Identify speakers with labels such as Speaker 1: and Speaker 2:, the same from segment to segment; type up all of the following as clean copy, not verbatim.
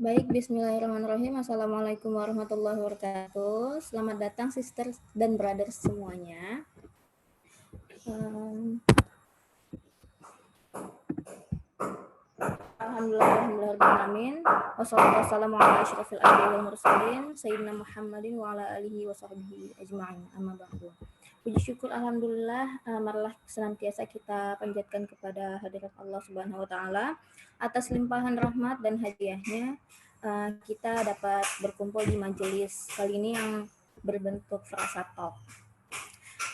Speaker 1: Baik, bismillahirrahmanirrahim. Assalamualaikum warahmatullahi wabarakatuh. Selamat datang sisters dan brothers semuanya. Alhamdulillahirrahmanirrahim. Wassalamualaikum warahmatullahi wabarakatuh. Sayyidina Muhammadin wa ala alihi wa sahbihi ajma'in. Amma ba'du. Puji syukur alhamdulillah, marilah senantiasa kita panjatkan kepada hadirat Allah Subhanahu wa taala atas limpahan rahmat dan hadiahnya. Kita dapat berkumpul di majelis kali ini yang berbentuk frasa talk.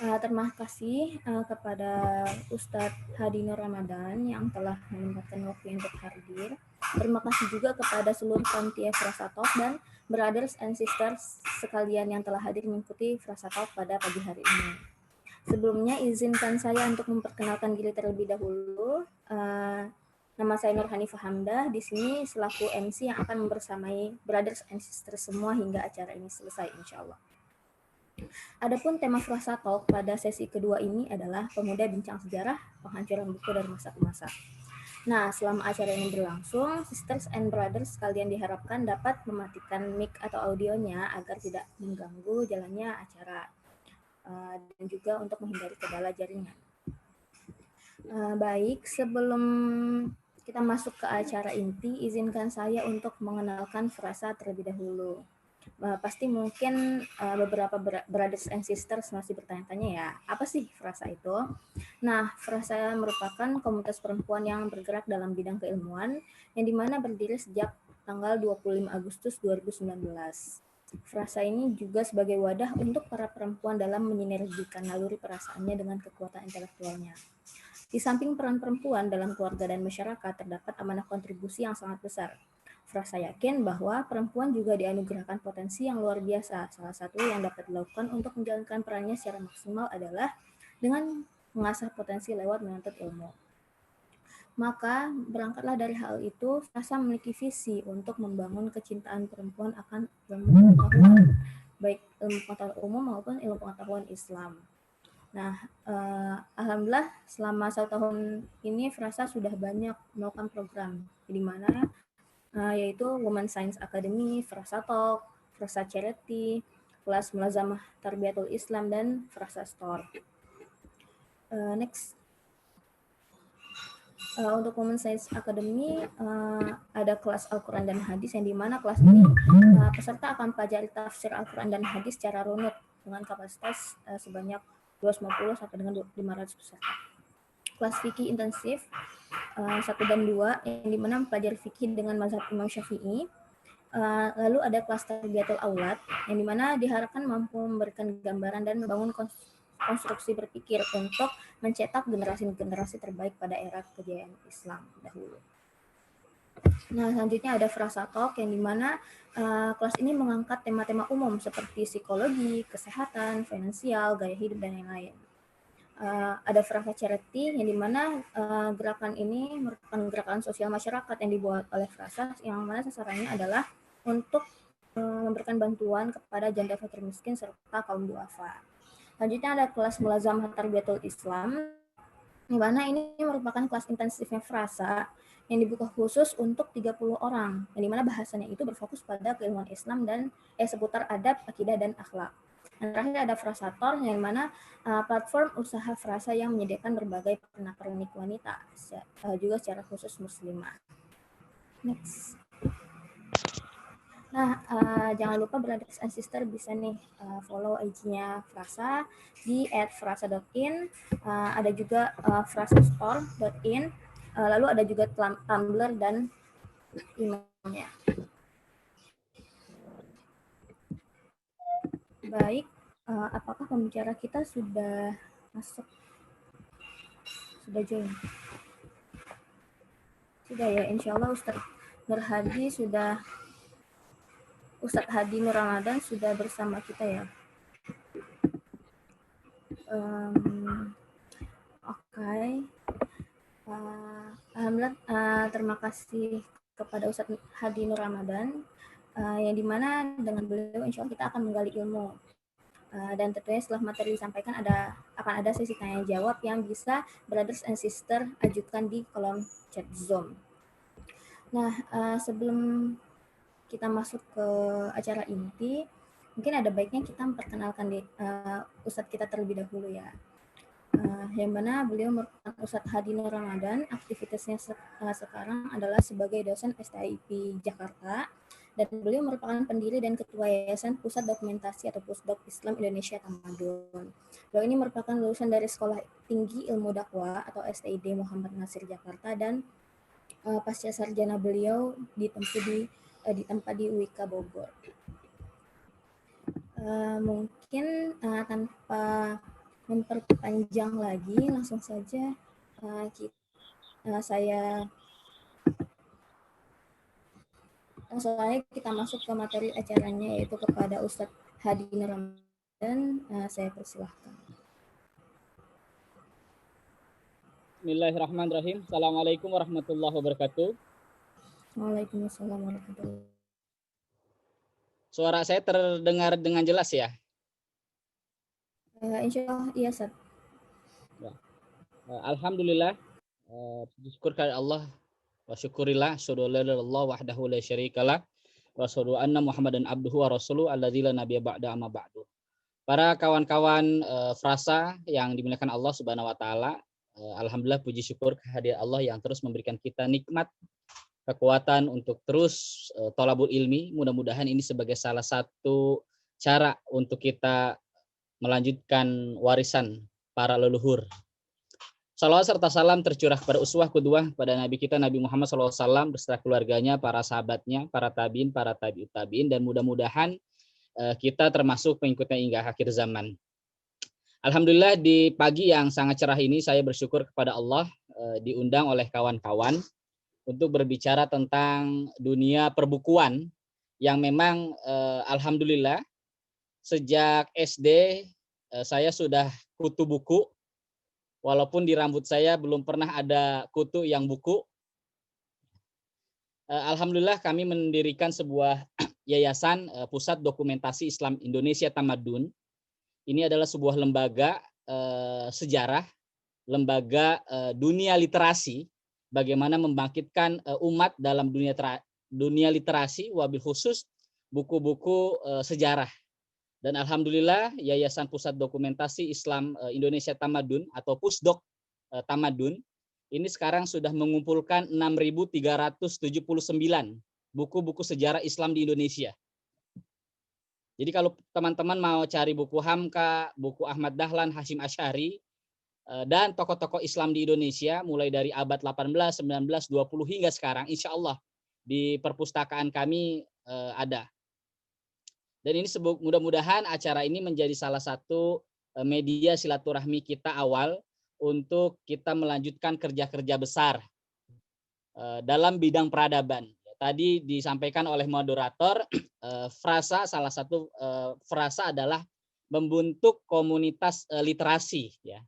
Speaker 1: Terima kasih kepada Ustadz Hadi Nur Ramadan yang telah menyempatkan waktu untuk hadir. Terima kasih juga kepada seluruh panitia Frasa Talk dan brothers and sisters sekalian yang telah hadir mengikuti Frasa Talk pada pagi hari ini. Sebelumnya izinkan saya untuk memperkenalkan diri terlebih dahulu. Nama saya Nur Hanifah Hamdah, di sini selaku MC yang akan membersamai brothers and sisters semua hingga acara ini selesai insya Allah. Adapun tema Frasa Talk pada sesi kedua ini adalah Pemuda Bincang Sejarah, Penghancuran Buku dari Masa ke Masa. Nah, selama acara ini berlangsung, sisters and brothers kalian diharapkan dapat mematikan mic atau audionya agar tidak mengganggu jalannya acara dan juga untuk menghindari kendala jaringan. Baik, sebelum kita masuk ke acara inti, izinkan saya untuk mengenalkan frasa terlebih dahulu. Pasti mungkin beberapa brothers and sisters masih bertanya-tanya ya, apa sih frasa itu? Nah, frasa merupakan komunitas perempuan yang bergerak dalam bidang keilmuan yang dimana berdiri sejak tanggal 25 Agustus 2019. Frasa ini juga sebagai wadah untuk para perempuan dalam menyinergikan naluri perasaannya dengan kekuatan intelektualnya. Di samping peran perempuan dalam keluarga dan masyarakat, terdapat amanah kontribusi yang sangat besar. Frasa yakin bahwa perempuan juga dianugerahkan potensi yang luar biasa. Salah satu yang dapat dilakukan untuk menjalankan perannya secara maksimal adalah dengan mengasah potensi lewat menuntut ilmu. Maka berangkatlah dari hal itu, Frasa memiliki visi untuk membangun kecintaan perempuan akan ilmu pengetahuan, baik ilmu pengetahuan umum maupun ilmu pengetahuan Islam. Nah, alhamdulillah selama 1 tahun ini Frasa sudah banyak melakukan program, di mana yaitu Women Science Academy, Frasa Talk, Frasa Charity, kelas Mulazamah Tarbiyatul Islam, dan Frasa Store. Next. Untuk Women Science Academy ada kelas Al-Quran dan Hadis yang dimana kelas ini peserta akan pelajari tafsir Al-Quran dan Hadis secara runut dengan kapasitas sebanyak 250 sampai dengan 500 peserta. Kelas fikih intensif 1 dan 2 yang dimana mempelajari fikih dengan mazhab Imam Syafi'i. Lalu ada kelas Tarbiyatul Aulad yang dimana diharapkan mampu memberikan gambaran dan membangun konstruksi berpikir untuk mencetak generasi-generasi terbaik pada era kejayaan Islam dahulu. Nah, selanjutnya ada Frasa Talk yang dimana kelas ini mengangkat tema-tema umum seperti psikologi, kesehatan, finansial, gaya hidup, dan lain-lain. Ada Frasa Charity yang dimana gerakan ini merupakan gerakan sosial masyarakat yang dibuat oleh Frasa yang mana sasarannya adalah untuk memberikan bantuan kepada janda fakir miskin serta kaum duafa. Selanjutnya ada kelas Mulazamah Tarbiyatul Islam, di mana ini merupakan kelas intensifnya Frasa yang dibuka khusus untuk 30 orang, yang dimana bahasanya itu berfokus pada keilmuan Islam dan seputar adab, akidah, dan akhlak. Dan terakhir ada Frasator, yang mana platform usaha Frasa yang menyediakan berbagai pernak-pernik wanita, juga secara khusus muslimah. Next. Nah, jangan lupa brothers and sister bisa nih follow IG-nya Frasa di @frasa.in, ada juga frasastore.in, lalu ada juga Tumblr dan emailnya. Baik, apakah pembicara kita sudah masuk? Sudah join? Sudah ya, insya Allah Ustadz Nur Hadi sudah, Ustadz Hadi Nur Ramadan sudah bersama kita ya. Oke. Alhamdulillah, terima kasih kepada Ustadz Hadi Nur Ramadan, yang dimana dengan beliau insya Allah kita akan menggali ilmu. Dan tentunya setelah materi disampaikan akan ada sesi tanya jawab yang bisa brothers and sister ajukan di kolom chat Zoom. Nah, sebelum kita masuk ke acara inti, mungkin ada baiknya kita memperkenalkan Ustadz kita terlebih dahulu ya. Yang mana beliau merupakan Ustadz Hadi Nur Ramadan. Aktivitasnya sekarang adalah sebagai dosen STIP Jakarta, dan beliau merupakan pendiri dan ketua Yayasan Pusat Dokumentasi atau Pusdok Islam Indonesia Tamadun. Beliau ini merupakan lulusan dari Sekolah Tinggi Ilmu Dakwah atau STID Muhammad Nasir Jakarta, dan pasca sarjana beliau ditempa di UIK Bogor. Mungkin tanpa memperpanjang lagi, langsung saja kita masuk ke materi acaranya, yaitu kepada Ustadz Hadi Nur Ramadan. Saya persilahkan.
Speaker 2: Bismillahirrahmanirrahim. Assalamualaikum warahmatullahi wabarakatuh.
Speaker 1: Waalaikumsalam warahmatullahi wabarakatuh.
Speaker 2: Suara saya terdengar dengan jelas ya?
Speaker 1: Insya Allah iya, Ustaz.
Speaker 2: Ya. Alhamdulillah, syukur kepada Allah wa syukurillah, syukurillah wahdahu la syarikalah, wa syukur anna Muhammadan abduhu wa rasuluhu alladzi la nabiyya ba'da amma ba'du. Para kawan-kawan frasa yang dimuliakan Allah Subhanahu wa taala, alhamdulillah puji syukur kehadirat Allah yang terus memberikan kita nikmat kekuatan untuk terus thalabul ilmi. Mudah-mudahan ini sebagai salah satu cara untuk kita melanjutkan warisan para leluhur. Salawat serta salam tercurah kepada uswah qudwah pada Nabi kita Nabi Muhammad SAW beserta keluarganya, para sahabatnya, para tabiin, para tabi'ut tabiin, dan mudah-mudahan kita termasuk pengikutnya hingga akhir zaman. Alhamdulillah di pagi yang sangat cerah ini saya bersyukur kepada Allah diundang oleh kawan-kawan untuk berbicara tentang dunia perbukuan yang memang alhamdulillah sejak SD saya sudah kutu buku, walaupun di rambut saya belum pernah ada kutu yang buku. Alhamdulillah kami mendirikan sebuah yayasan Pusat Dokumentasi Islam Indonesia Tamadun. Ini adalah sebuah lembaga sejarah, lembaga dunia literasi, bagaimana membangkitkan umat dalam dunia literasi, wabil khusus buku-buku sejarah. Dan alhamdulillah Yayasan Pusat Dokumentasi Islam Indonesia Tamadun atau Pusdok Tamadun ini sekarang sudah mengumpulkan 6.379 buku-buku sejarah Islam di Indonesia. Jadi kalau teman-teman mau cari buku Hamka, buku Ahmad Dahlan, Hasyim Asy'ari, dan tokoh-tokoh Islam di Indonesia mulai dari abad 18, 19, 20 hingga sekarang, insya Allah di perpustakaan kami ada. Dan ini mudah-mudahan acara ini menjadi salah satu media silaturahmi kita awal untuk kita melanjutkan kerja-kerja besar dalam bidang peradaban. Tadi disampaikan oleh moderator, frasa salah satu frasa adalah membentuk komunitas literasi ya.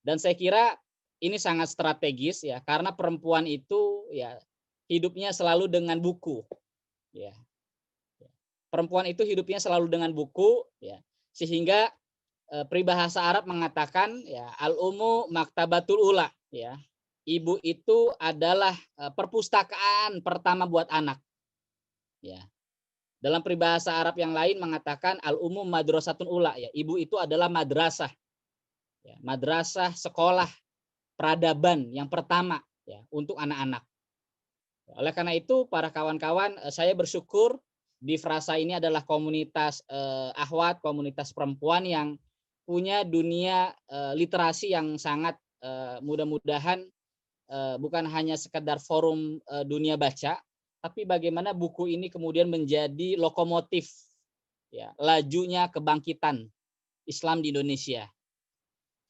Speaker 2: Dan saya kira ini sangat strategis ya, karena perempuan itu ya hidupnya selalu dengan buku ya. Perempuan itu hidupnya selalu dengan buku ya, sehingga peribahasa Arab mengatakan ya al-ummu maktabatul ula ya. Ibu itu adalah perpustakaan pertama buat anak. Ya. Dalam peribahasa Arab yang lain mengatakan al-ummu madrasatun ula ya. Ibu itu adalah madrasah. Ya, madrasah sekolah peradaban yang pertama ya untuk anak-anak. Oleh karena itu para kawan-kawan, saya bersyukur di frasa ini adalah komunitas akhwat, komunitas perempuan yang punya dunia literasi yang sangat mudah-mudahan bukan hanya sekedar forum dunia baca, tapi bagaimana buku ini kemudian menjadi lokomotif ya, lajunya kebangkitan Islam di Indonesia.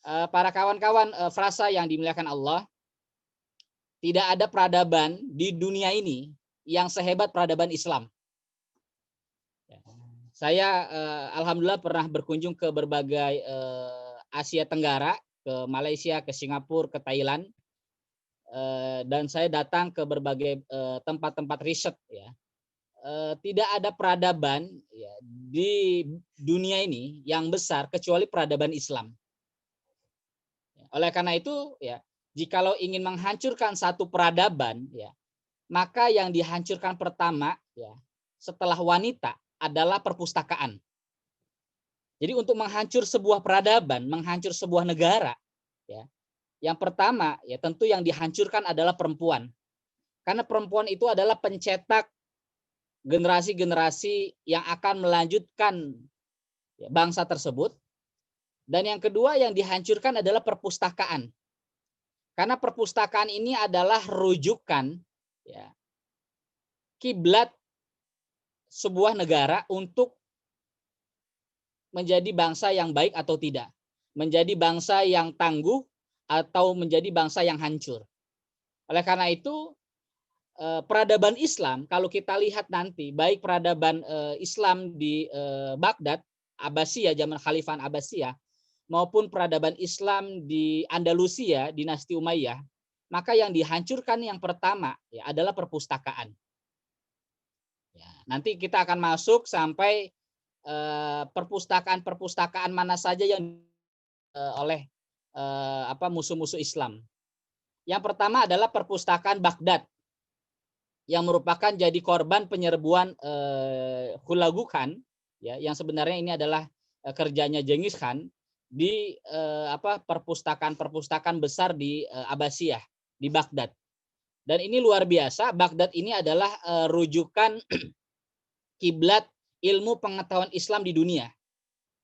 Speaker 2: Para kawan-kawan frasa yang dimuliakan Allah, tidak ada peradaban di dunia ini yang sehebat peradaban Islam. Saya alhamdulillah pernah berkunjung ke berbagai Asia Tenggara, ke Malaysia, ke Singapura, ke Thailand. Dan saya datang ke berbagai tempat-tempat riset ya. Tidak ada peradaban ya, di dunia ini yang besar kecuali peradaban Islam. Oleh karena itu ya, jikalau ingin menghancurkan satu peradaban ya, maka yang dihancurkan pertama ya setelah wanita adalah perpustakaan. Jadi untuk menghancur sebuah peradaban, menghancur sebuah negara, ya, yang pertama ya tentu yang dihancurkan adalah perempuan. Karena perempuan itu adalah pencetak generasi-generasi yang akan melanjutkan ya, bangsa tersebut. Dan yang kedua yang dihancurkan adalah perpustakaan. Karena perpustakaan ini adalah rujukan ya, kiblat sebuah negara untuk menjadi bangsa yang baik atau tidak, menjadi bangsa yang tangguh atau menjadi bangsa yang hancur. Oleh karena itu, peradaban Islam, kalau kita lihat nanti, baik peradaban Islam di Baghdad, Abbasiyah, zaman Khalifah Abbasiyah, maupun peradaban Islam di Andalusia, dinasti Umayyah, maka yang dihancurkan yang pertama ya, adalah perpustakaan. Ya, nanti kita akan masuk sampai perpustakaan-perpustakaan mana saja yang oleh musuh-musuh Islam. Yang pertama adalah perpustakaan Baghdad yang merupakan jadi korban penyerbuan Hulagu Khan, ya, yang sebenarnya ini adalah kerjanya Genghis Khan di perpustakaan-perpustakaan besar di Abbasiyah di Baghdad. Dan ini luar biasa. Baghdad ini adalah rujukan kiblat ilmu pengetahuan Islam di dunia.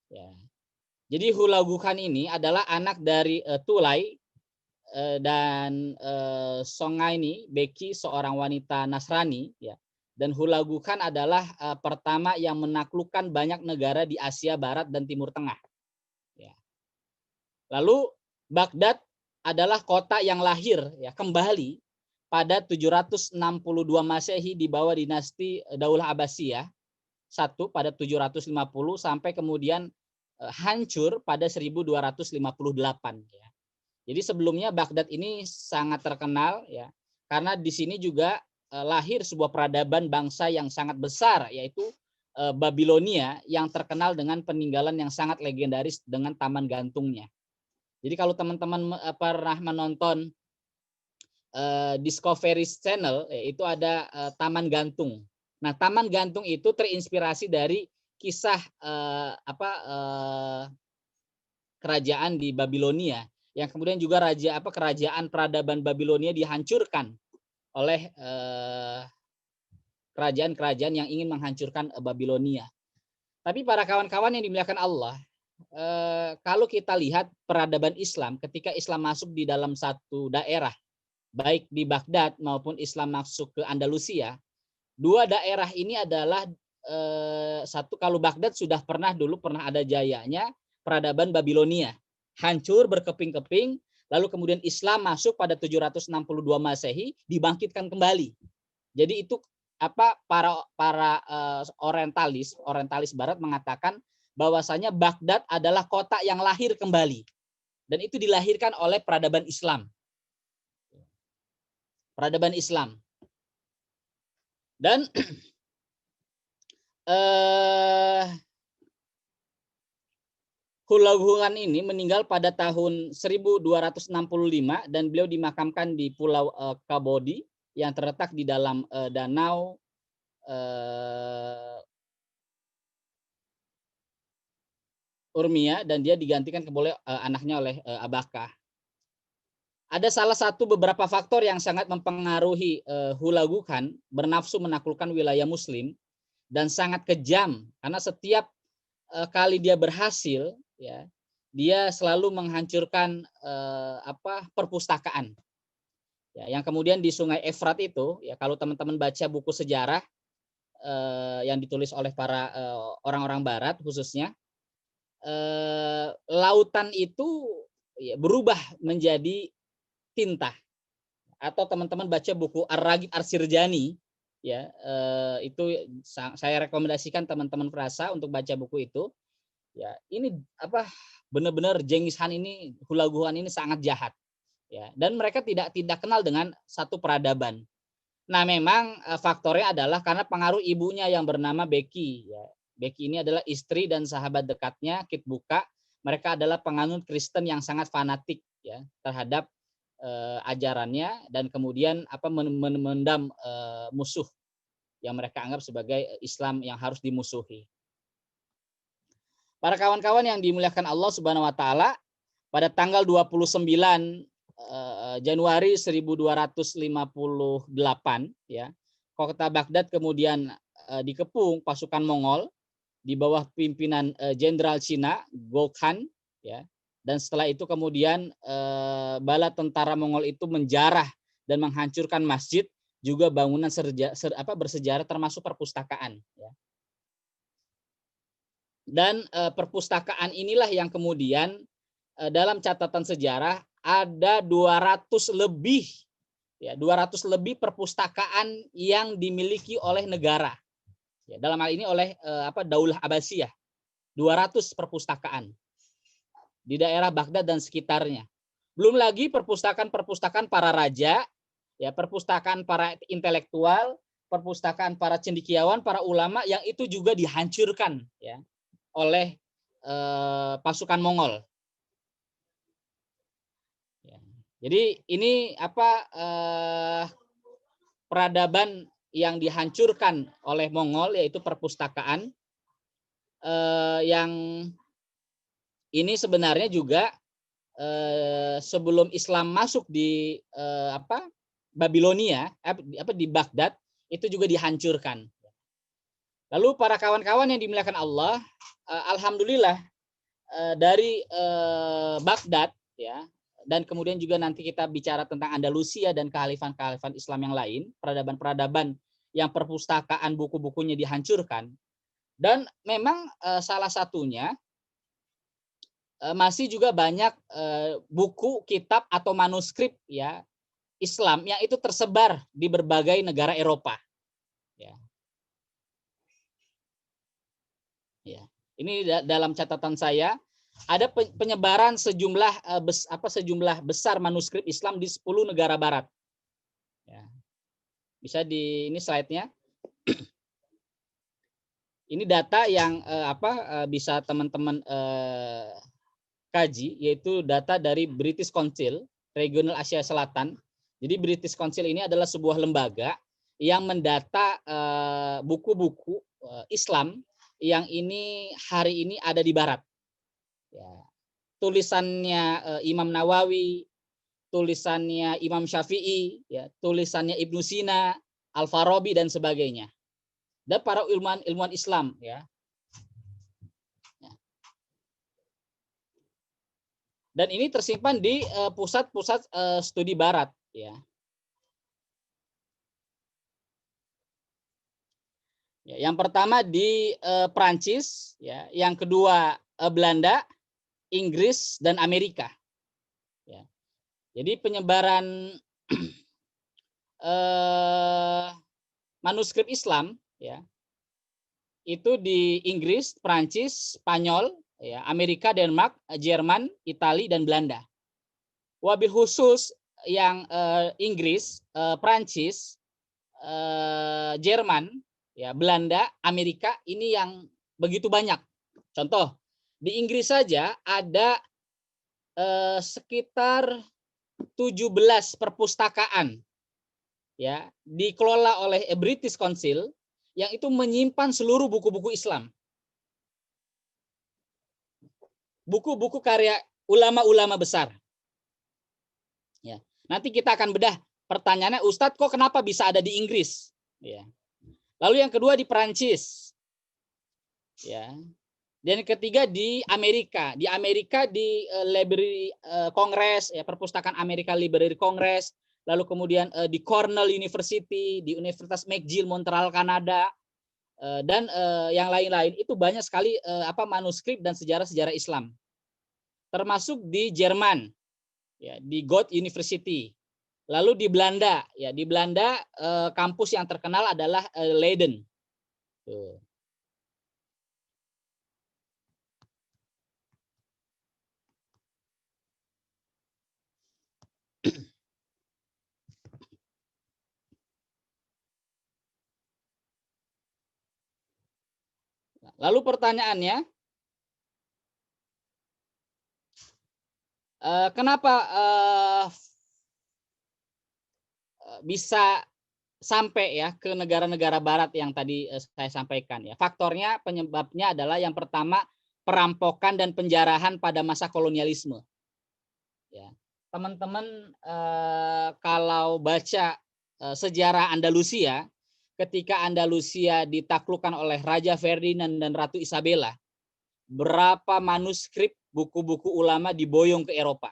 Speaker 2: Ya. Jadi Hulagu Khan ini adalah anak dari Tulay dan Songaini Beki, seorang wanita Nasrani. Ya. Dan Hulagu Khan adalah pertama yang menaklukkan banyak negara di Asia Barat dan Timur Tengah. Ya. Lalu Baghdad adalah kota yang lahir ya kembali pada 762 Masehi di bawah dinasti Daulah Abbasiyah. Satu pada 750 sampai kemudian hancur pada 1258 ya. Jadi sebelumnya Baghdad ini sangat terkenal ya karena di sini juga lahir sebuah peradaban bangsa yang sangat besar yaitu Babilonia yang terkenal dengan peninggalan yang sangat legendaris dengan taman gantungnya. Jadi kalau teman-teman pernah menonton Discovery Channel itu ada taman gantung. Nah, taman gantung itu terinspirasi dari kisah kerajaan di Babilonia yang kemudian juga kerajaan peradaban Babilonia dihancurkan oleh kerajaan-kerajaan yang ingin menghancurkan Babilonia. Tapi para kawan-kawan yang dimuliakan Allah, kalau kita lihat peradaban Islam ketika Islam masuk di dalam satu daerah, baik di Baghdad maupun Islam masuk ke Andalusia, dua daerah ini adalah satu, kalau Baghdad sudah dulu pernah ada jayanya peradaban Babilonia, hancur berkeping-keping, lalu kemudian Islam masuk pada 762 Masehi dibangkitkan kembali. Jadi itu para orientalis barat mengatakan bahwasanya Baghdad adalah kota yang lahir kembali dan itu dilahirkan oleh peradaban Islam. Peradaban Islam. Dan Hulagu Khan ini meninggal pada tahun 1265 dan beliau dimakamkan di Pulau Kabodi yang terletak di dalam danau Urmia, dan dia digantikan anaknya oleh Abaka. Ada salah satu beberapa faktor yang sangat mempengaruhi Hulagu Khan bernafsu menaklukkan wilayah Muslim dan sangat kejam karena setiap kali dia berhasil, ya, dia selalu menghancurkan perpustakaan. Ya, yang kemudian di Sungai Efrat itu, ya, kalau teman-teman baca buku sejarah yang ditulis oleh para orang-orang Barat khususnya, lautan itu ya, berubah menjadi tinta. Atau teman-teman baca buku Ar-Raghib Ar-Sirjani, ya, itu saya rekomendasikan teman-teman perasa untuk baca buku itu. Ya, ini benar-benar Genghis Khan ini, Hulagu Khan ini sangat jahat. Ya, dan mereka tidak kenal dengan satu peradaban. Nah, memang faktornya adalah karena pengaruh ibunya yang bernama Beki. Ya. Beki ini adalah istri dan sahabat dekatnya Kitbuka. Mereka adalah penganut Kristen yang sangat fanatik ya terhadap ajarannya dan kemudian memendam musuh yang mereka anggap sebagai Islam yang harus dimusuhi. Para kawan-kawan yang dimuliakan Allah Subhanahu wa taala, pada tanggal 29 Januari 1258 ya, kota Baghdad kemudian dikepung pasukan Mongol di bawah pimpinan Jenderal Cina Go Khan ya. Dan setelah itu kemudian bala tentara Mongol itu menjarah dan menghancurkan masjid, juga bangunan bersejarah termasuk perpustakaan ya. Dan perpustakaan inilah yang kemudian dalam catatan sejarah ada 200 lebih perpustakaan yang dimiliki oleh negara. Ya, dalam hal ini oleh Daulah Abbasiyah. 200 perpustakaan di daerah Baghdad dan sekitarnya. Belum lagi perpustakaan para raja, ya, perpustakaan para intelektual, perpustakaan para cendekiawan, para ulama yang itu juga dihancurkan ya oleh pasukan Mongol. Ya. Jadi ini peradaban yang dihancurkan oleh Mongol, yaitu perpustakaan yang ini sebenarnya juga sebelum Islam masuk di Babilonia, di Baghdad, itu juga dihancurkan. Lalu para kawan-kawan yang dimuliakan Allah, alhamdulillah dari Baghdad ya, dan kemudian juga nanti kita bicara tentang Andalusia dan kehalifan-kehalifan Islam yang lain, peradaban-peradaban yang perpustakaan buku-bukunya dihancurkan. Dan memang salah satunya masih juga banyak buku, kitab atau manuskrip ya Islam yang itu tersebar di berbagai negara Eropa. Ya. Ya. Ini dalam catatan saya ada penyebaran sejumlah besar manuskrip Islam di 10 negara barat. Ya. Bisa ini slide-nya. Ini data yang bisa teman-teman kaji, yaitu data dari British Council Regional Asia Selatan. Jadi British Council ini adalah sebuah lembaga yang mendata buku-buku Islam yang ini hari ini ada di Barat. Ya. Tulisannya Imam Nawawi, tulisannya Imam Syafi'i, ya, tulisannya Ibnu Sina, Al-Farabi dan sebagainya. Dan para ilmuwan Islam, ya. Dan ini tersimpan di pusat-pusat studi Barat, ya. Ya, yang pertama di Prancis, ya, yang kedua Belanda, Inggris dan Amerika. Ya. Jadi penyebaran manuskrip Islam, ya, itu di Inggris, Prancis, Spanyol, ya, Amerika, Denmark, Jerman, Italia dan Belanda. Wabil khusus yang Inggris, Prancis, Jerman, ya, Belanda, Amerika ini yang begitu banyak. Contoh, di Inggris saja ada sekitar 17 perpustakaan ya dikelola oleh British Council yang itu menyimpan seluruh buku-buku Islam. Buku-buku karya ulama-ulama besar. Ya. Nanti kita akan bedah pertanyaannya, Ustadz kok kenapa bisa ada di Inggris? Ya. Lalu yang kedua di Perancis. Ya. Dan yang ketiga di Amerika. Di Amerika di Library Congress, ya, perpustakaan Amerika Library Congress. Lalu kemudian di Cornell University, di Universitas McGill Montreal Kanada, dan yang lain-lain. Itu banyak sekali manuskrip dan sejarah-sejarah Islam. Termasuk di Jerman, ya, di Goethe University. Lalu di Belanda, ya, di Belanda kampus yang terkenal adalah Leiden. Tuh. Lalu pertanyaannya, kenapa bisa sampai ya ke negara-negara barat yang tadi saya sampaikan ya. Faktornya penyebabnya adalah yang pertama perampokan dan penjarahan pada masa kolonialisme. Ya. Teman-teman kalau baca sejarah Andalusia, ketika Andalusia ditaklukkan oleh Raja Ferdinand dan Ratu Isabella, berapa manuskrip buku-buku ulama diboyong ke Eropa.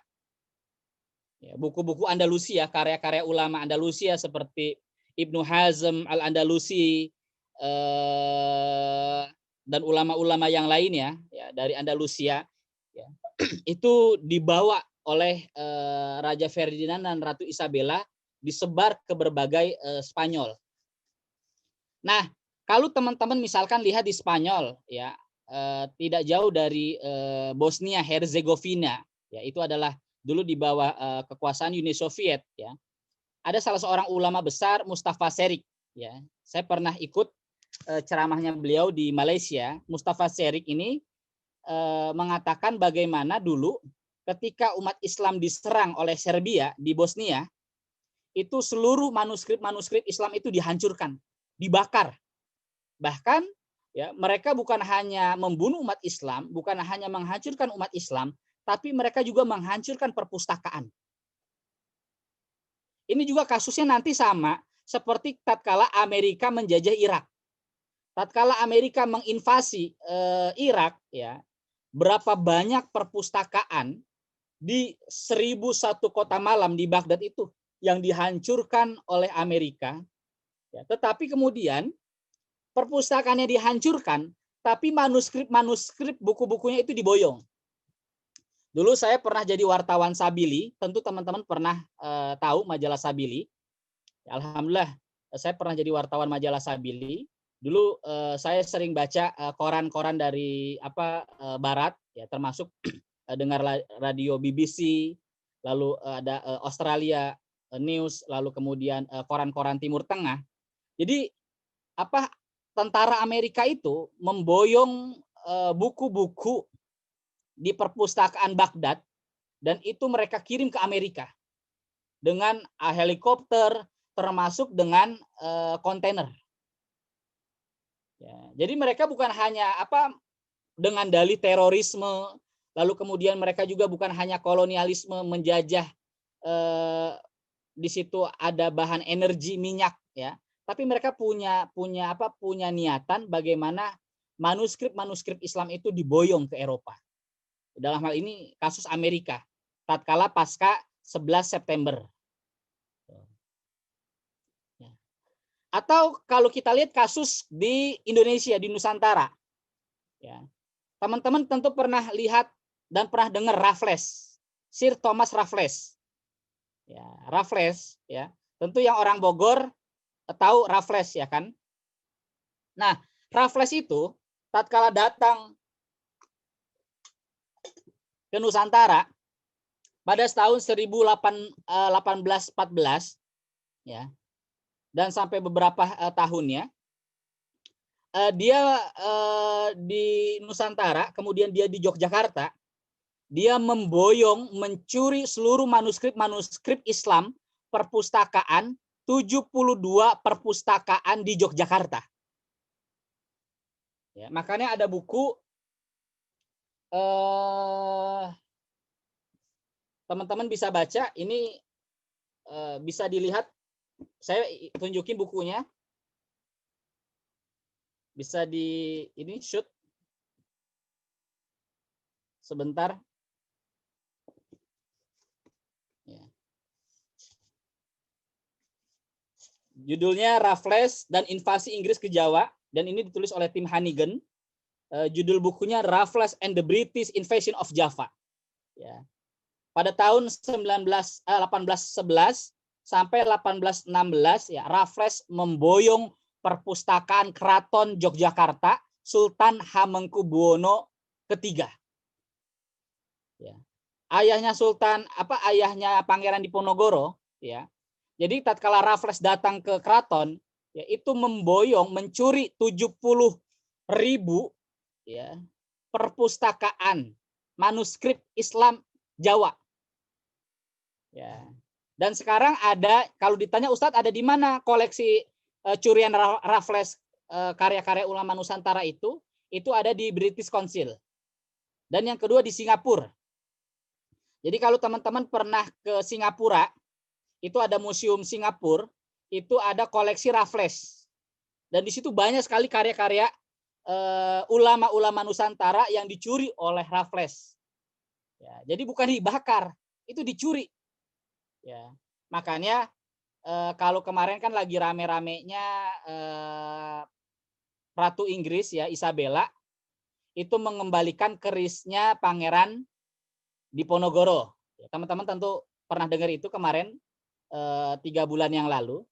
Speaker 2: Ya, buku-buku Andalusia, karya-karya ulama Andalusia seperti Ibnu Hazm Al-Andalusi dan ulama-ulama yang lainnya ya, dari Andalusia ya, itu dibawa oleh Raja Ferdinand dan Ratu Isabella, disebar ke berbagai Spanyol. Nah, kalau teman-teman misalkan lihat di Spanyol ya, tidak jauh dari Bosnia Herzegovina ya, itu adalah dulu di bawah kekuasaan Uni Soviet ya. Ada salah seorang ulama besar, Mustafa Serik ya. Saya pernah ikut ceramahnya beliau di Malaysia. Mustafa Serik ini mengatakan bagaimana dulu ketika umat Islam diserang oleh Serbia di Bosnia, itu seluruh manuskrip Islam itu dihancurkan, dibakar. Bahkan ya, mereka bukan hanya membunuh umat Islam, bukan hanya menghancurkan umat Islam, tapi mereka juga menghancurkan perpustakaan. Ini juga kasusnya nanti sama seperti tatkala Amerika menjajah Irak. Tatkala Amerika menginvasi Irak ya, berapa banyak perpustakaan di 1001 kota malam di Baghdad itu yang dihancurkan oleh Amerika. Ya, tetapi kemudian perpustakaannya dihancurkan, tapi manuskrip buku-bukunya itu diboyong. Dulu saya pernah jadi wartawan Sabili, tentu teman-teman pernah tahu majalah Sabili. Alhamdulillah, saya pernah jadi wartawan majalah Sabili. Dulu saya sering baca koran-koran dari Barat, ya termasuk dengar radio BBC, lalu ada Australia News, lalu kemudian koran-koran Timur Tengah. Jadi tentara Amerika itu memboyong buku-buku di perpustakaan Baghdad, dan itu mereka kirim ke Amerika dengan helikopter, termasuk dengan kontainer. Ya, jadi mereka bukan hanya dengan dalih terorisme, lalu kemudian mereka juga bukan hanya kolonialisme menjajah, di situ ada bahan energi minyak ya, tapi mereka punya niatan bagaimana manuskrip Islam itu diboyong ke Eropa. Dalam hal ini kasus Amerika tatkala pasca 11 September. Atau kalau kita lihat kasus di Indonesia, di Nusantara. Ya. Teman-teman tentu pernah lihat dan pernah dengar Raffles, Sir Thomas Raffles. Ya, Raffles ya. Tentu yang orang Bogor tahu Raffles ya kan. Nah, Raffles itu tatkala datang ke Nusantara pada tahun 1814 ya, dan sampai beberapa tahunnya dia di Nusantara, kemudian dia di Yogyakarta, dia memboyong, mencuri seluruh manuskrip Islam perpustakaan 72 perpustakaan di Yogyakarta. Ya, makanya ada buku teman-teman bisa baca, ini bisa dilihat, saya tunjukin bukunya, bisa di ini shoot sebentar ya. Judulnya Raffles dan Invasi Inggris ke Jawa, dan ini ditulis oleh Tim Hannigan. Judul bukunya Raffles and the British Invasion of Java ya. Pada tahun 1811 sampai 1816 ya, Raffles memboyong perpustakaan Keraton Yogyakarta Sultan Hamengkubuwono III. Ya. Ayahnya ayahnya Pangeran Diponegoro ya. Jadi tatkala Raffles datang ke keraton ya, itu memboyong, mencuri 70.000 ya perpustakaan manuskrip Islam Jawa. Ya. Dan sekarang ada, kalau ditanya Ustadz ada di mana koleksi curian Raffles karya-karya ulama Nusantara itu ada di British Council. Dan yang kedua di Singapura. Jadi kalau teman-teman pernah ke Singapura, itu ada museum Singapura, itu ada koleksi Raffles. Dan di situ banyak sekali karya-karya ulama-ulama Nusantara yang dicuri oleh Raffles. Ya, jadi bukan dibakar, itu dicuri. Ya, makanya kalau kemarin kan lagi rame-ramenya Ratu Inggris ya Isabella itu mengembalikan kerisnya Pangeran Diponegoro. Teman-teman tentu pernah dengar itu kemarin 3 bulan yang lalu.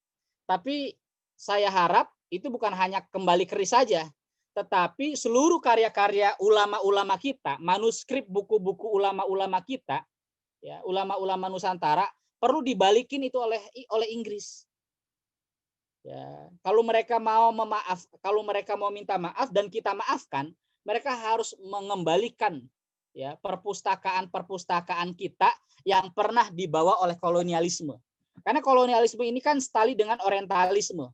Speaker 2: Tapi saya harap itu bukan hanya kembali keris saja, tetapi seluruh karya-karya ulama-ulama kita, manuskrip buku-buku ulama-ulama kita, ya ulama-ulama Nusantara perlu dibalikin itu oleh Inggris. Ya, kalau mereka mau kalau mereka mau minta maaf dan kita maafkan, mereka harus mengembalikan ya perpustakaan kita yang pernah dibawa oleh kolonialisme. Karena kolonialisme ini kan setali dengan orientalisme.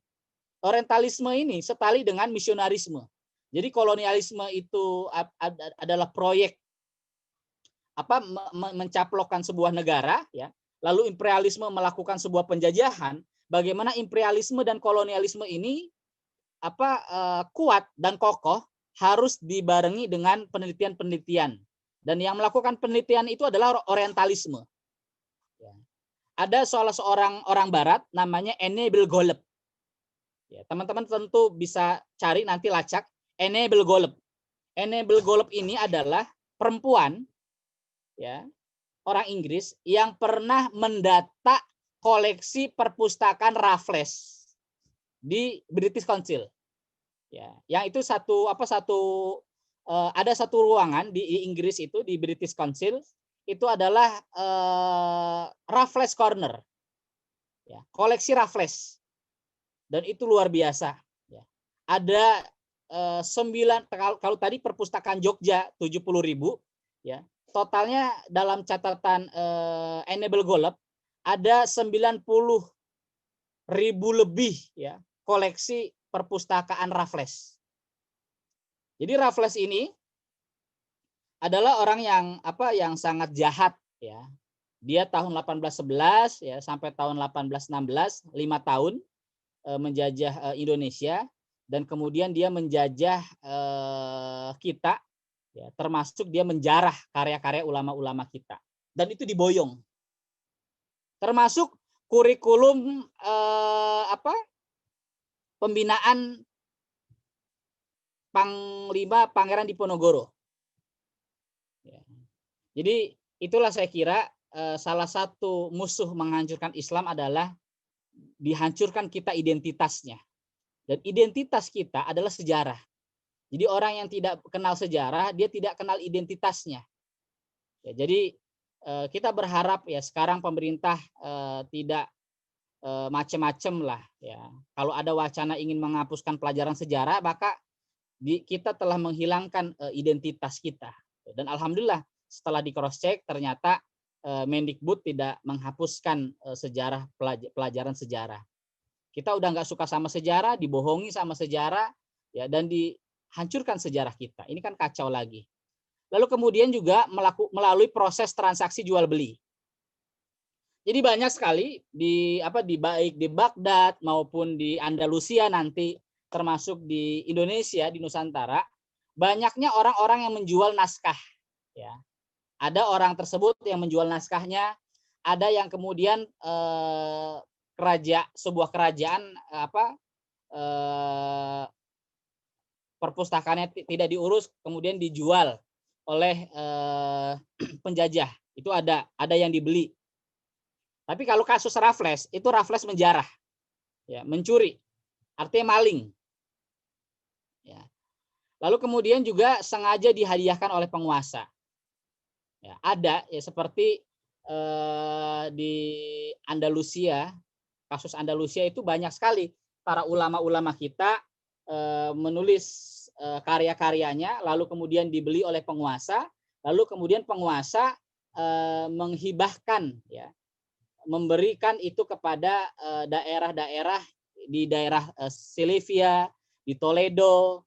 Speaker 2: Orientalisme ini setali dengan misionarisme. Jadi kolonialisme itu adalah proyek mencaplokkan sebuah negara ya. Lalu imperialisme melakukan sebuah penjajahan, bagaimana imperialisme dan kolonialisme ini kuat dan kokoh harus dibarengi dengan penelitian-penelitian. Dan yang melakukan penelitian itu adalah orientalisme. Ya. Ada salah seorang orang barat namanya Enable Golub. Ya, teman-teman tentu bisa cari nanti lacak Enable Golub. Enable Golub ini adalah perempuan ya, orang Inggris yang pernah mendata koleksi perpustakaan Raffles di British Council. Ya, yang itu ada satu ruangan di Inggris itu di British Council itu adalah Raffles Corner. Ya, koleksi Raffles. Dan itu luar biasa. Ya. Ada 9 kalau tadi perpustakaan Jogja 70.000 ya. Totalnya dalam catatan Enable Golub ada 90.000 lebih ya koleksi perpustakaan Raffles. Jadi Raffles ini adalah orang yang sangat jahat ya. Dia tahun 1811 ya sampai tahun 1816 5 tahun menjajah Indonesia dan kemudian dia menjajah kita. Ya, termasuk dia menjarah karya-karya ulama-ulama kita dan itu diboyong. Termasuk kurikulum pembinaan Panglima Pangeran Diponegoro. Ya. Jadi itulah saya kira salah satu musuh menghancurkan Islam adalah dihancurkan kita identitasnya. Dan identitas kita adalah sejarah. Jadi orang yang tidak kenal sejarah, dia tidak kenal identitasnya. Ya, jadi kita berharap ya sekarang pemerintah tidak macam-macam lah. Ya. Kalau ada wacana ingin menghapuskan pelajaran sejarah, maka kita telah menghilangkan identitas kita. Dan alhamdulillah setelah di cross check ternyata Mendikbud tidak menghapuskan sejarah pelajaran sejarah. Kita udah nggak suka sama sejarah, dibohongi sama sejarah, ya dan hancurkan sejarah kita. Ini kan kacau lagi. Lalu kemudian juga melalui proses transaksi jual beli. Jadi banyak sekali baik di Baghdad maupun di Andalusia nanti termasuk di Indonesia di Nusantara banyaknya orang-orang yang menjual naskah. Ya, ada orang tersebut yang menjual naskahnya, ada yang kemudian sebuah kerajaan perpustakaannya tidak diurus kemudian dijual oleh penjajah. Itu ada yang dibeli. Tapi kalau kasus Raffles, itu Raffles menjarah. Ya, mencuri. Artinya maling. Ya. Lalu kemudian juga sengaja dihadiahkan oleh penguasa. Ya, ada ya seperti di Andalusia, kasus Andalusia itu banyak sekali para ulama-ulama kita menulis karya-karyanya lalu kemudian dibeli oleh penguasa, lalu kemudian penguasa menghibahkan ya memberikan itu kepada daerah-daerah di daerah Silivia, di Toledo,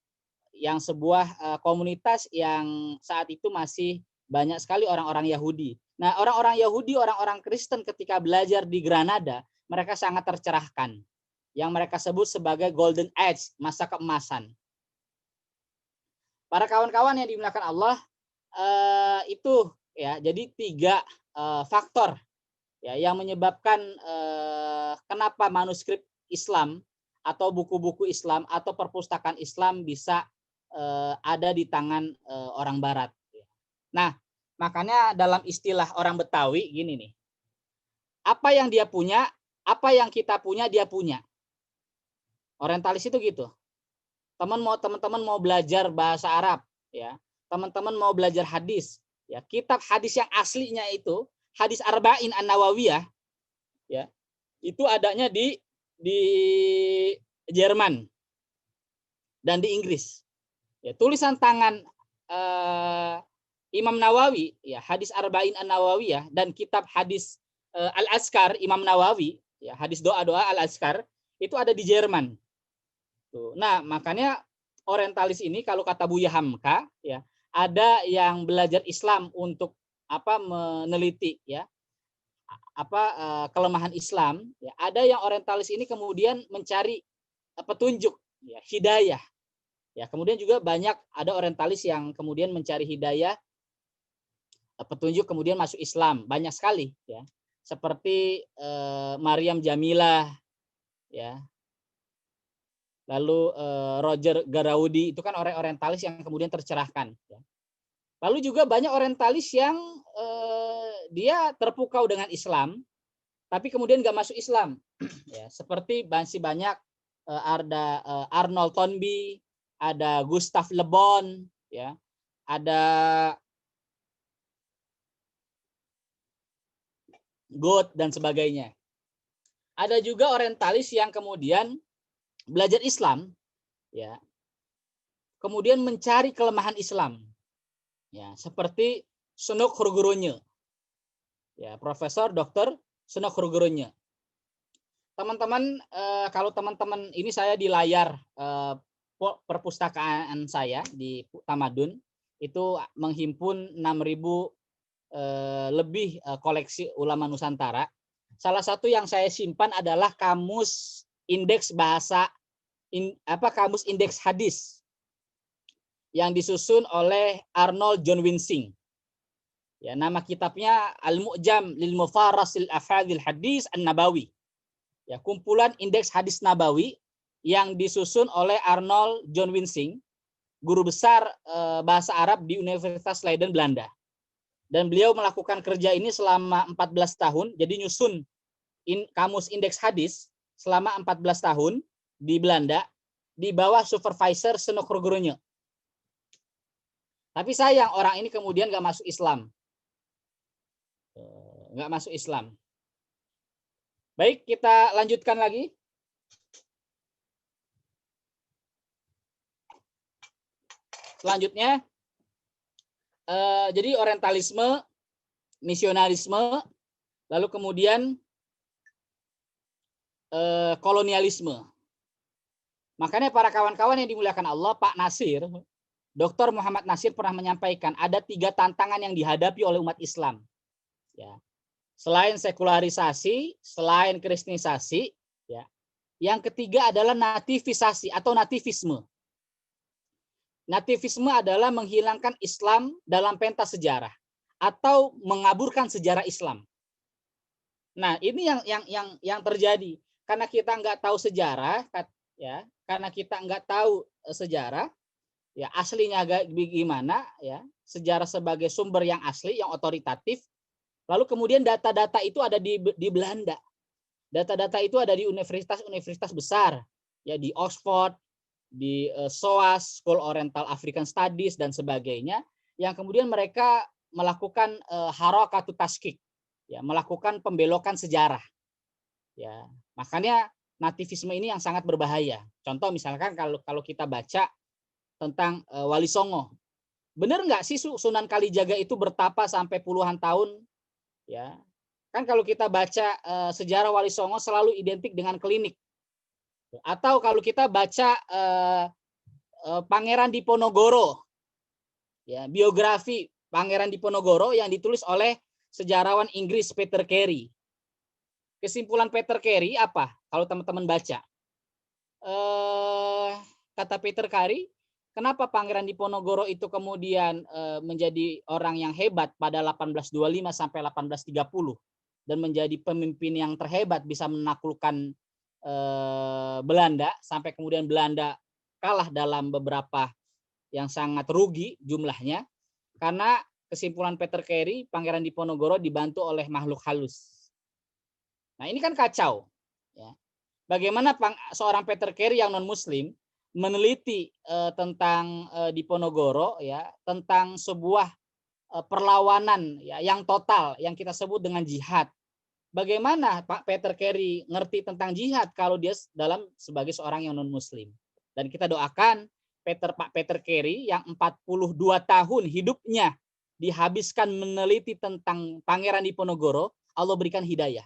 Speaker 2: yang sebuah komunitas yang saat itu masih banyak sekali orang-orang Yahudi. Nah, orang-orang Yahudi, orang-orang Kristen ketika belajar di Granada, mereka sangat tercerahkan. Yang mereka sebut sebagai Golden Age, masa keemasan. Para kawan-kawan yang dimuliakan Allah, itu ya, jadi 3 faktor ya yang menyebabkan kenapa manuskrip Islam atau buku-buku Islam atau perpustakaan Islam bisa ada di tangan orang Barat. Nah, makanya dalam istilah orang Betawi gini nih, apa yang dia punya, apa yang kita punya dia punya. Orientalis itu gitu. Teman-teman mau belajar bahasa Arab, ya, teman-teman mau belajar hadis, ya, kitab hadis yang aslinya itu hadis Arba'in An-Nawawiyah, ya, itu adanya di Jerman dan di Inggris. Ya, tulisan tangan Imam Nawawi, ya, hadis Arba'in An-Nawawiyah dan kitab hadis Al-Azkar Imam Nawawi, ya, hadis doa-doa Al-Azkar itu ada di Jerman. Tuh. Nah, makanya orientalis ini kalau kata Buya Hamka, ya, ada yang belajar Islam untuk meneliti, ya, kelemahan Islam, ya. Ada yang orientalis ini kemudian mencari petunjuk, ya, hidayah. Ya, kemudian juga banyak ada orientalis yang kemudian mencari hidayah, petunjuk kemudian masuk Islam, banyak sekali, ya. Seperti Maryam Jamilah, ya. Lalu Roger Garaudi, itu kan orang orientalis yang kemudian tercerahkan. Ya. Lalu juga banyak orientalis yang dia terpukau dengan Islam, tapi kemudian nggak masuk Islam. Ya, seperti masih banyak ada Arnold Toynbee, ada Gustav Le Bon, ya, ada Goethe dan sebagainya. Ada juga orientalis yang kemudian belajar Islam, ya, kemudian mencari kelemahan Islam, ya, seperti Sunuk Hurgurunya, ya, Profesor Dr. Sunuk Hurgurunya. Teman-teman, kalau teman-teman ini saya di layar perpustakaan saya di Tamadun itu menghimpun 6.000 lebih koleksi ulama Nusantara. Salah satu yang saya simpan adalah kamus indeks bahasa kamus indeks hadis yang disusun oleh Arnold John Winsing. Ya, nama kitabnya Al-Mu'jam lil Mufarasil Afadil Hadis An-Nabawi. Ya, kumpulan indeks hadis Nabawi yang disusun oleh Arnold John Winsing, guru besar bahasa Arab di Universitas Leiden Belanda. Dan beliau melakukan kerja ini selama 14 tahun, jadi nyusun kamus indeks hadis selama 14 tahun di Belanda di bawah supervisor Sunuk Hurgurunya. Tapi sayang orang ini kemudian nggak masuk Islam. Nggak masuk Islam. Baik, kita lanjutkan lagi. Selanjutnya, jadi orientalisme, misionarisme, lalu kemudian kolonialisme. Makanya para kawan-kawan yang dimuliakan Allah, Pak Nasir, Dr. Muhammad Nasir pernah menyampaikan ada 3 tantangan yang dihadapi oleh umat Islam. Ya. Selain sekularisasi, selain kristenisasi, ya. Yang ketiga adalah nativisasi atau nativisme. Nativisme adalah menghilangkan Islam dalam pentas sejarah atau mengaburkan sejarah Islam. Nah, ini yang terjadi karena kita nggak tahu sejarah, ya, karena kita nggak tahu sejarah, ya, aslinya gimana, ya, sejarah sebagai sumber yang asli, yang otoritatif. Lalu kemudian data-data itu ada di Belanda. Data-data itu ada di universitas-universitas besar, ya, di Oxford, di SOAS, School Oriental African Studies dan sebagainya, yang kemudian mereka melakukan harakatu taskik, ya, melakukan pembelokan sejarah. Ya, makanya nativisme ini yang sangat berbahaya. Contoh misalkan kalau kita baca tentang Wali Songo. Benar nggak sih Sunan Kalijaga itu bertapa sampai puluhan tahun, ya, Kan kalau kita baca sejarah Wali Songo selalu identik dengan klinik. Atau kalau kita baca Pangeran Diponegoro, ya, biografi Pangeran Diponegoro yang ditulis oleh sejarawan Inggris Peter Carey. Kesimpulan Peter Carey apa? Kalau teman-teman baca, kata Peter Carey, kenapa Pangeran Diponegoro itu kemudian menjadi orang yang hebat pada 1825 sampai 1830 dan menjadi pemimpin yang terhebat, bisa menaklukkan Belanda sampai kemudian Belanda kalah dalam beberapa yang sangat rugi jumlahnya, karena kesimpulan Peter Carey, Pangeran Diponegoro dibantu oleh makhluk halus. Nah, ini kan kacau. Ya. Bagaimana seorang Peter Carey yang non Muslim meneliti tentang Diponegoro, ya, tentang sebuah perlawanan, ya, yang total yang kita sebut dengan jihad. Bagaimana Pak Peter Carey ngerti tentang jihad kalau dia dalam sebagai seorang yang non Muslim? Dan kita doakan Pak Peter Carey yang 42 tahun hidupnya dihabiskan meneliti tentang Pangeran Diponegoro, Allah berikan hidayah.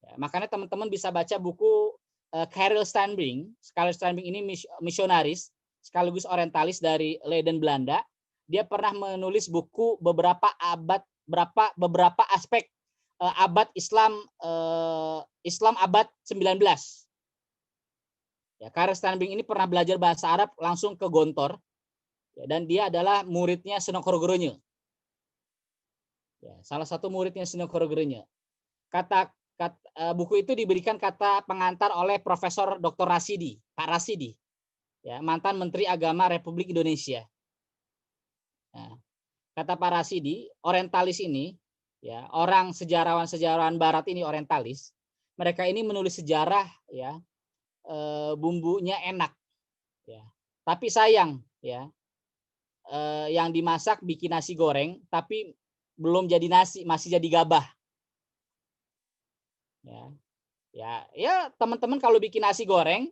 Speaker 2: Ya, makanya teman-teman bisa baca buku Karel Standring. Karel Standring ini misionaris sekaligus orientalis dari Leiden, Belanda. Dia pernah menulis buku beberapa aspek abad Islam abad 19. Ya, Karel Standring ini pernah belajar bahasa Arab langsung ke Gontor, ya, dan dia adalah muridnya Sunan Korogeronya. Ya, salah satu muridnya Sunan Korogeronya. Buku itu diberikan kata pengantar oleh Profesor Dr. Rasidi, Pak Rasidi, ya, mantan Menteri Agama Republik Indonesia. Nah, kata Pak Rasidi, orientalis ini, ya, orang sejarawan Barat ini orientalis, mereka ini menulis sejarah, ya, bumbunya enak, ya, tapi sayang, ya, yang dimasak bikin nasi goreng, tapi belum jadi nasi, masih jadi gabah. Ya, teman-teman kalau bikin nasi goreng,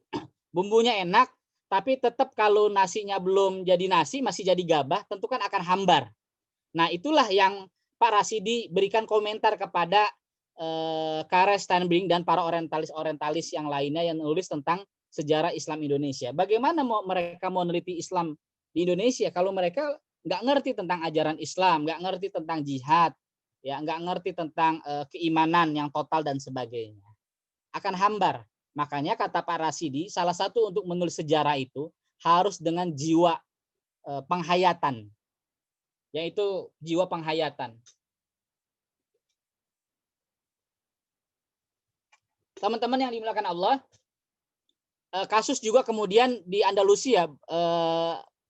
Speaker 2: bumbunya enak, tapi tetap kalau nasinya belum jadi nasi, masih jadi gabah, tentu kan akan hambar. Nah, itulah yang Pak Rasidi berikan komentar kepada Karel Standring dan para orientalis yang lainnya yang menulis tentang sejarah Islam Indonesia. Bagaimana mereka mau meneliti Islam di Indonesia kalau mereka nggak ngerti tentang ajaran Islam, nggak ngerti tentang jihad, ya, nggak ngerti tentang keimanan yang total dan sebagainya, akan hambar. Makanya kata Pak Rasidi, salah satu untuk menulis sejarah itu harus dengan jiwa penghayatan, yaitu jiwa penghayatan. Teman-teman yang dimuliakan Allah, kasus juga kemudian di Andalusia,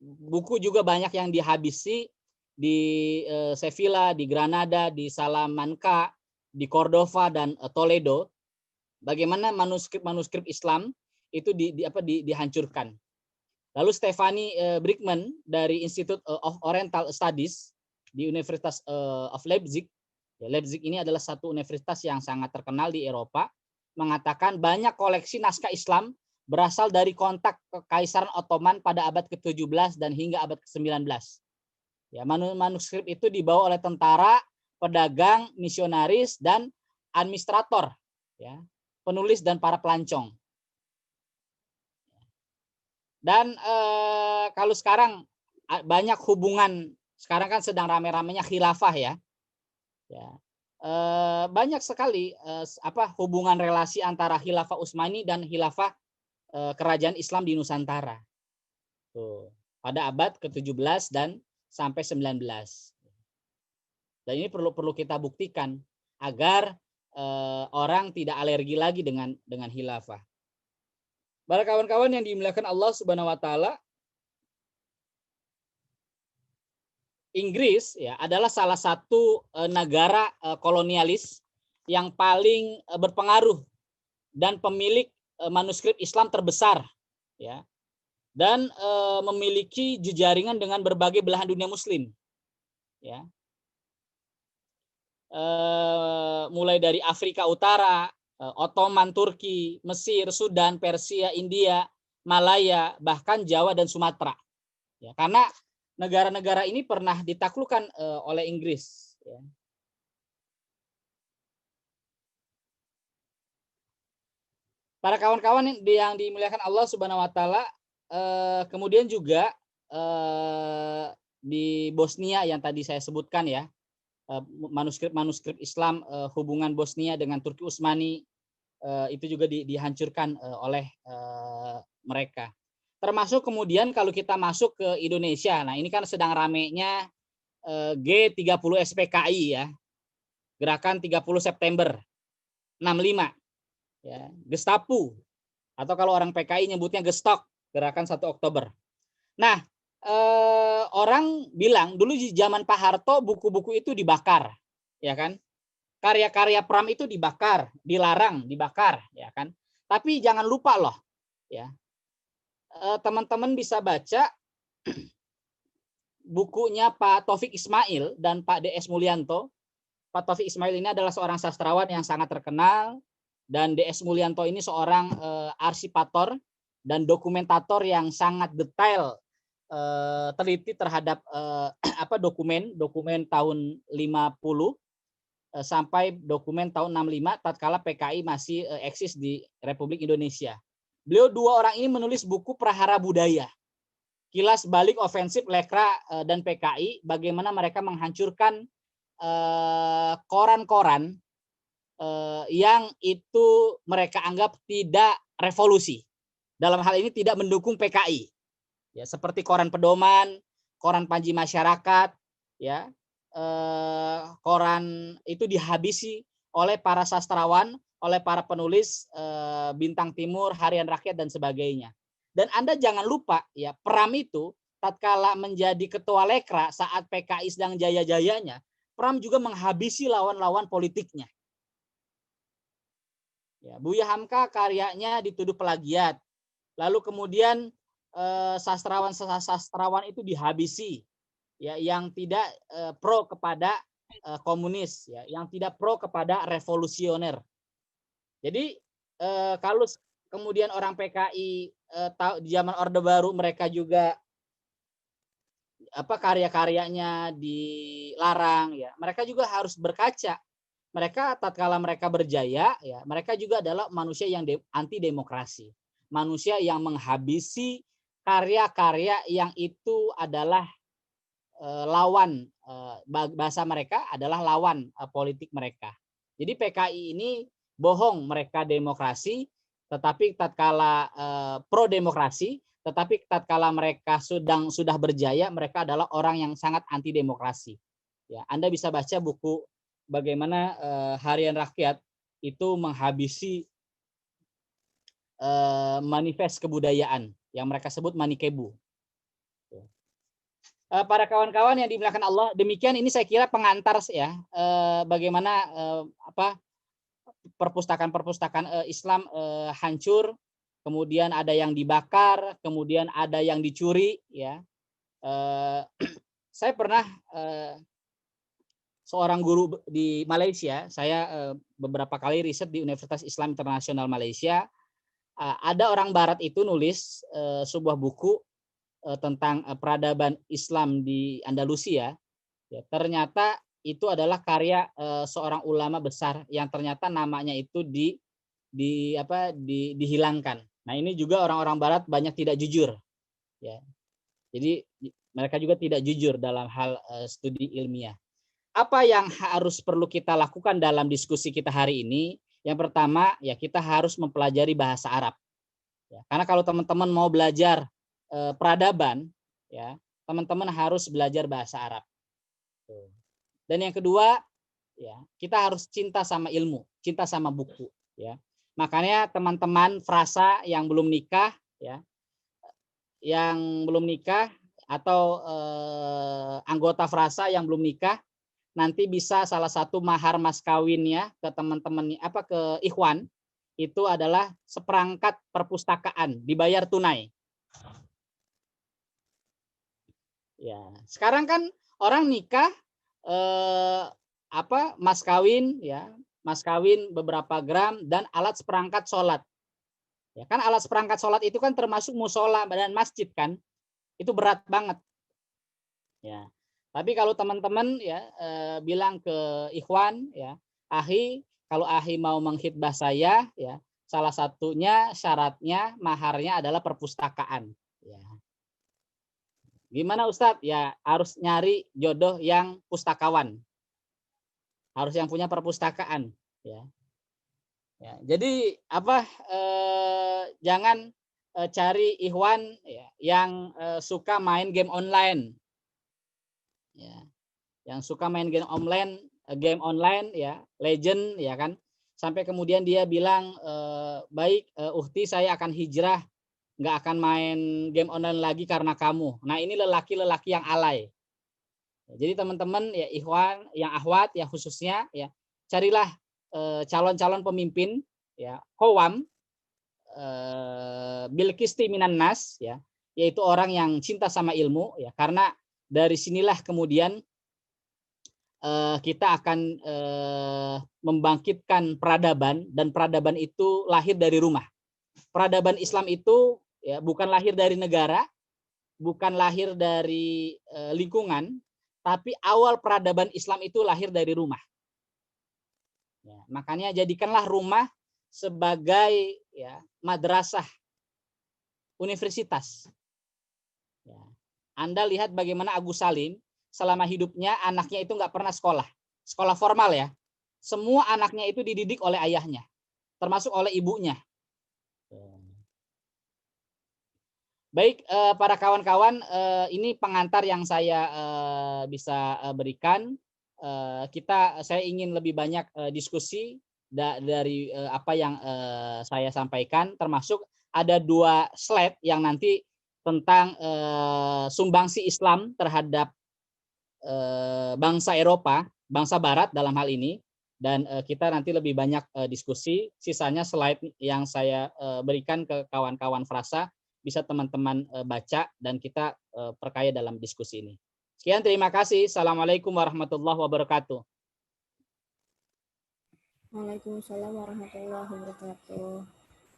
Speaker 2: buku juga banyak yang dihabisi di Sevilla, di Granada, di Salamanca, di Cordova dan Toledo. Bagaimana manuskrip Islam itu dihancurkan. Lalu Stephanie Brickman dari Institute of Oriental Studies di Universitas of Leipzig, ya, Leipzig ini adalah satu universitas yang sangat terkenal di Eropa, mengatakan banyak koleksi naskah Islam berasal dari kontak Kekaisaran Ottoman pada abad ke-17 dan hingga abad ke-19. Ya, manuskrip itu dibawa oleh tentara, pedagang, misionaris, dan administrator, ya, penulis dan para pelancong. Dan kalau sekarang banyak hubungan, sekarang kan sedang rame-ramenya khilafah, ya. Banyak sekali hubungan relasi antara khilafah Utsmani dan khilafah kerajaan Islam di Nusantara. Tuh, pada abad ke-17 dan sampai 19. Dan ini perlu kita buktikan agar orang tidak alergi lagi dengan khilafah. Para kawan-kawan yang dimuliakan Allah Subhanahu wa taala, Inggris, ya, adalah salah satu negara kolonialis yang paling berpengaruh dan pemilik manuskrip Islam terbesar, ya, dan memiliki jejaringan dengan berbagai belahan dunia Muslim, ya, mulai dari Afrika Utara, Ottoman, Turki, Mesir, Sudan, Persia, India, Malaya, bahkan Jawa dan Sumatera. Ya, karena negara-negara ini pernah ditaklukkan oleh Inggris. Ya. Para kawan-kawan yang dimuliakan Allah Subhanahu wa taala, kemudian juga di Bosnia yang tadi saya sebutkan ya, manuskrip Islam hubungan Bosnia dengan Turki Utsmani itu juga dihancurkan oleh mereka. Termasuk kemudian kalau kita masuk ke Indonesia, nah ini kan sedang ramenya G30 SPKI ya, Gerakan 30 September 65 ya, Gestapu atau kalau orang PKI nyebutnya Gestok, Gerakan 1 Oktober. Nah, orang bilang dulu di zaman Pak Harto buku-buku itu dibakar, ya kan? Karya-karya Pram itu dibakar, dilarang, dibakar, ya kan? Tapi jangan lupa loh, ya. Teman-teman bisa baca bukunya Pak Taufik Ismail dan Pak DS Mulyanto. Pak Taufik Ismail ini adalah seorang sastrawan yang sangat terkenal, dan DS Mulyanto ini seorang arsipator dan dokumentator yang sangat detail teliti terhadap dokumen tahun 50 sampai dokumen tahun 65 tatkala PKI masih eksis di Republik Indonesia. Beliau dua orang ini menulis buku Prahara Budaya, kilas balik ofensif Lekra dan PKI, bagaimana mereka menghancurkan koran-koran yang itu mereka anggap tidak revolusi. Dalam hal ini tidak mendukung PKI. Ya, seperti koran Pedoman, koran Panji Masyarakat, ya. Koran itu dihabisi oleh para sastrawan, oleh para penulis Bintang Timur, Harian Rakyat dan sebagainya. Dan Anda jangan lupa ya, Pram itu tatkala menjadi ketua Lekra saat PKI sedang jaya-jayanya, Pram juga menghabisi lawan-lawan politiknya. Ya, Buya Hamka karyanya dituduh plagiat. Lalu kemudian sastrawan itu dihabisi, ya, yang tidak pro kepada komunis, ya, yang tidak pro kepada revolusioner. Jadi kalau kemudian orang PKI di zaman Orde Baru mereka juga karya-karyanya dilarang, ya, mereka juga harus berkaca. Mereka tatkala mereka berjaya, ya, mereka juga adalah manusia yang anti demokrasi, manusia yang menghabisi karya-karya yang itu adalah lawan, bahasa mereka adalah lawan politik mereka. Jadi PKI ini bohong mereka demokrasi, tetapi tatkala pro demokrasi, tetapi tatkala mereka sudah berjaya, mereka adalah orang yang sangat anti demokrasi. Ya, Anda bisa baca buku bagaimana Harian Rakyat itu menghabisi manifest kebudayaan yang mereka sebut Manikebu. Para kawan-kawan yang dimuliakan Allah, demikian ini saya kira pengantar ya bagaimana perpustakaan Islam hancur, kemudian ada yang dibakar, kemudian ada yang dicuri, ya. Saya pernah seorang guru di Malaysia, saya beberapa kali riset di Universitas Islam Internasional Malaysia, ada orang Barat itu nulis sebuah buku tentang peradaban Islam di Andalusia, ya, ternyata itu adalah karya seorang ulama besar yang ternyata namanya itu dihilangkan. Nah, ini juga orang-orang Barat banyak tidak jujur, ya. Jadi mereka juga tidak jujur dalam hal studi ilmiah. Apa yang harus perlu kita lakukan dalam diskusi kita hari ini? Yang pertama, ya, kita harus mempelajari bahasa Arab. Ya, karena kalau teman-teman mau belajar peradaban, ya, teman-teman harus belajar bahasa Arab. Dan yang kedua, ya, kita harus cinta sama ilmu, cinta sama buku, ya. Makanya teman-teman frasa yang belum nikah, ya, yang belum nikah atau anggota frasa yang belum nikah, nanti bisa salah satu mahar mas kawinnya ke teman-teman ke ikhwan itu adalah seperangkat perpustakaan dibayar tunai. Ya, sekarang kan orang nikah mas kawin, ya, mas kawin beberapa gram dan alat seperangkat sholat. Ya kan, alat seperangkat sholat itu kan termasuk musola dan masjid kan, itu berat banget. Ya, tapi kalau teman-teman ya bilang ke ikhwan, ya, ahi, kalau ahi mau menghitbah saya, ya, salah satunya syaratnya maharnya adalah perpustakaan. Ya. Gimana Ustadz? Ya harus nyari jodoh yang pustakawan, harus yang punya perpustakaan. Ya. Ya, jadi apa? Jangan cari ikhwan ya, yang suka main game online. Ya, yang suka main game online ya, legend ya kan, sampai kemudian dia bilang baik Uhti saya akan hijrah, nggak akan main game online lagi karena kamu. Nah ini lelaki-lelaki yang alay. Jadi teman-teman ya ikhwan, yang akhwat ya khususnya ya, carilah calon-calon pemimpin ya, qawam bil qisti minan nas ya, yaitu orang yang cinta sama ilmu ya, karena dari sinilah kemudian kita akan membangkitkan peradaban, dan peradaban itu lahir dari rumah. Peradaban Islam itu ya bukan lahir dari negara, bukan lahir dari lingkungan, tapi awal peradaban Islam itu lahir dari rumah. Ya, makanya jadikanlah rumah sebagai ya madrasah, universitas. Ya. Anda lihat bagaimana Agus Salim selama hidupnya anaknya itu nggak pernah sekolah formal ya. Semua anaknya itu dididik oleh ayahnya, termasuk oleh ibunya. Baik, para kawan-kawan, ini pengantar yang saya bisa berikan. Saya ingin lebih banyak diskusi dari apa yang saya sampaikan, termasuk ada 2 slide yang nanti tentang sumbangsi Islam terhadap bangsa Eropa, bangsa Barat dalam hal ini, dan kita nanti lebih banyak diskusi. Sisanya slide yang saya berikan ke kawan-kawan frasa bisa teman-teman baca dan kita perkaya dalam diskusi ini. Sekian, terima kasih. Assalamualaikum warahmatullahi wabarakatuh.
Speaker 1: Waalaikumsalam warahmatullahi wabarakatuh.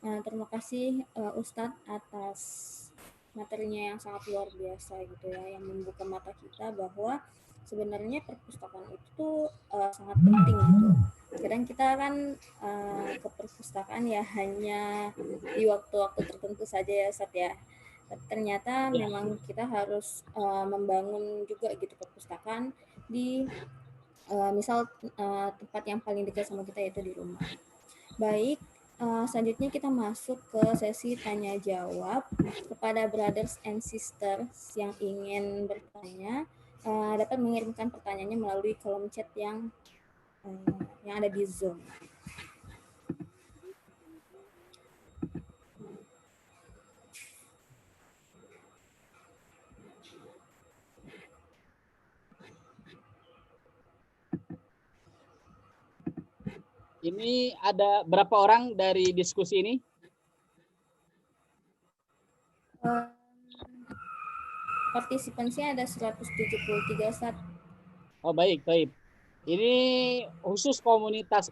Speaker 1: Nah, terima kasih Ustadz atas materinya yang sangat luar biasa gitu ya, yang membuka mata kita bahwa sebenarnya perpustakaan itu sangat penting gitu. Kadang kita kan ke perpustakaan ya hanya di waktu-waktu tertentu saja ya Ustadz ya. Tapi ternyata memang kita harus membangun juga gitu perpustakaan di misal tempat yang paling dekat sama kita yaitu di rumah. Baik, selanjutnya kita masuk ke sesi tanya jawab. Kepada brothers and sisters yang ingin bertanya, dapat mengirimkan pertanyaannya melalui kolom chat yang ada di Zoom.
Speaker 2: Ini ada berapa orang dari diskusi ini?
Speaker 1: Partisipannya ada 173 Ustaz.
Speaker 2: Oh baik, baik. Ini khusus komunitas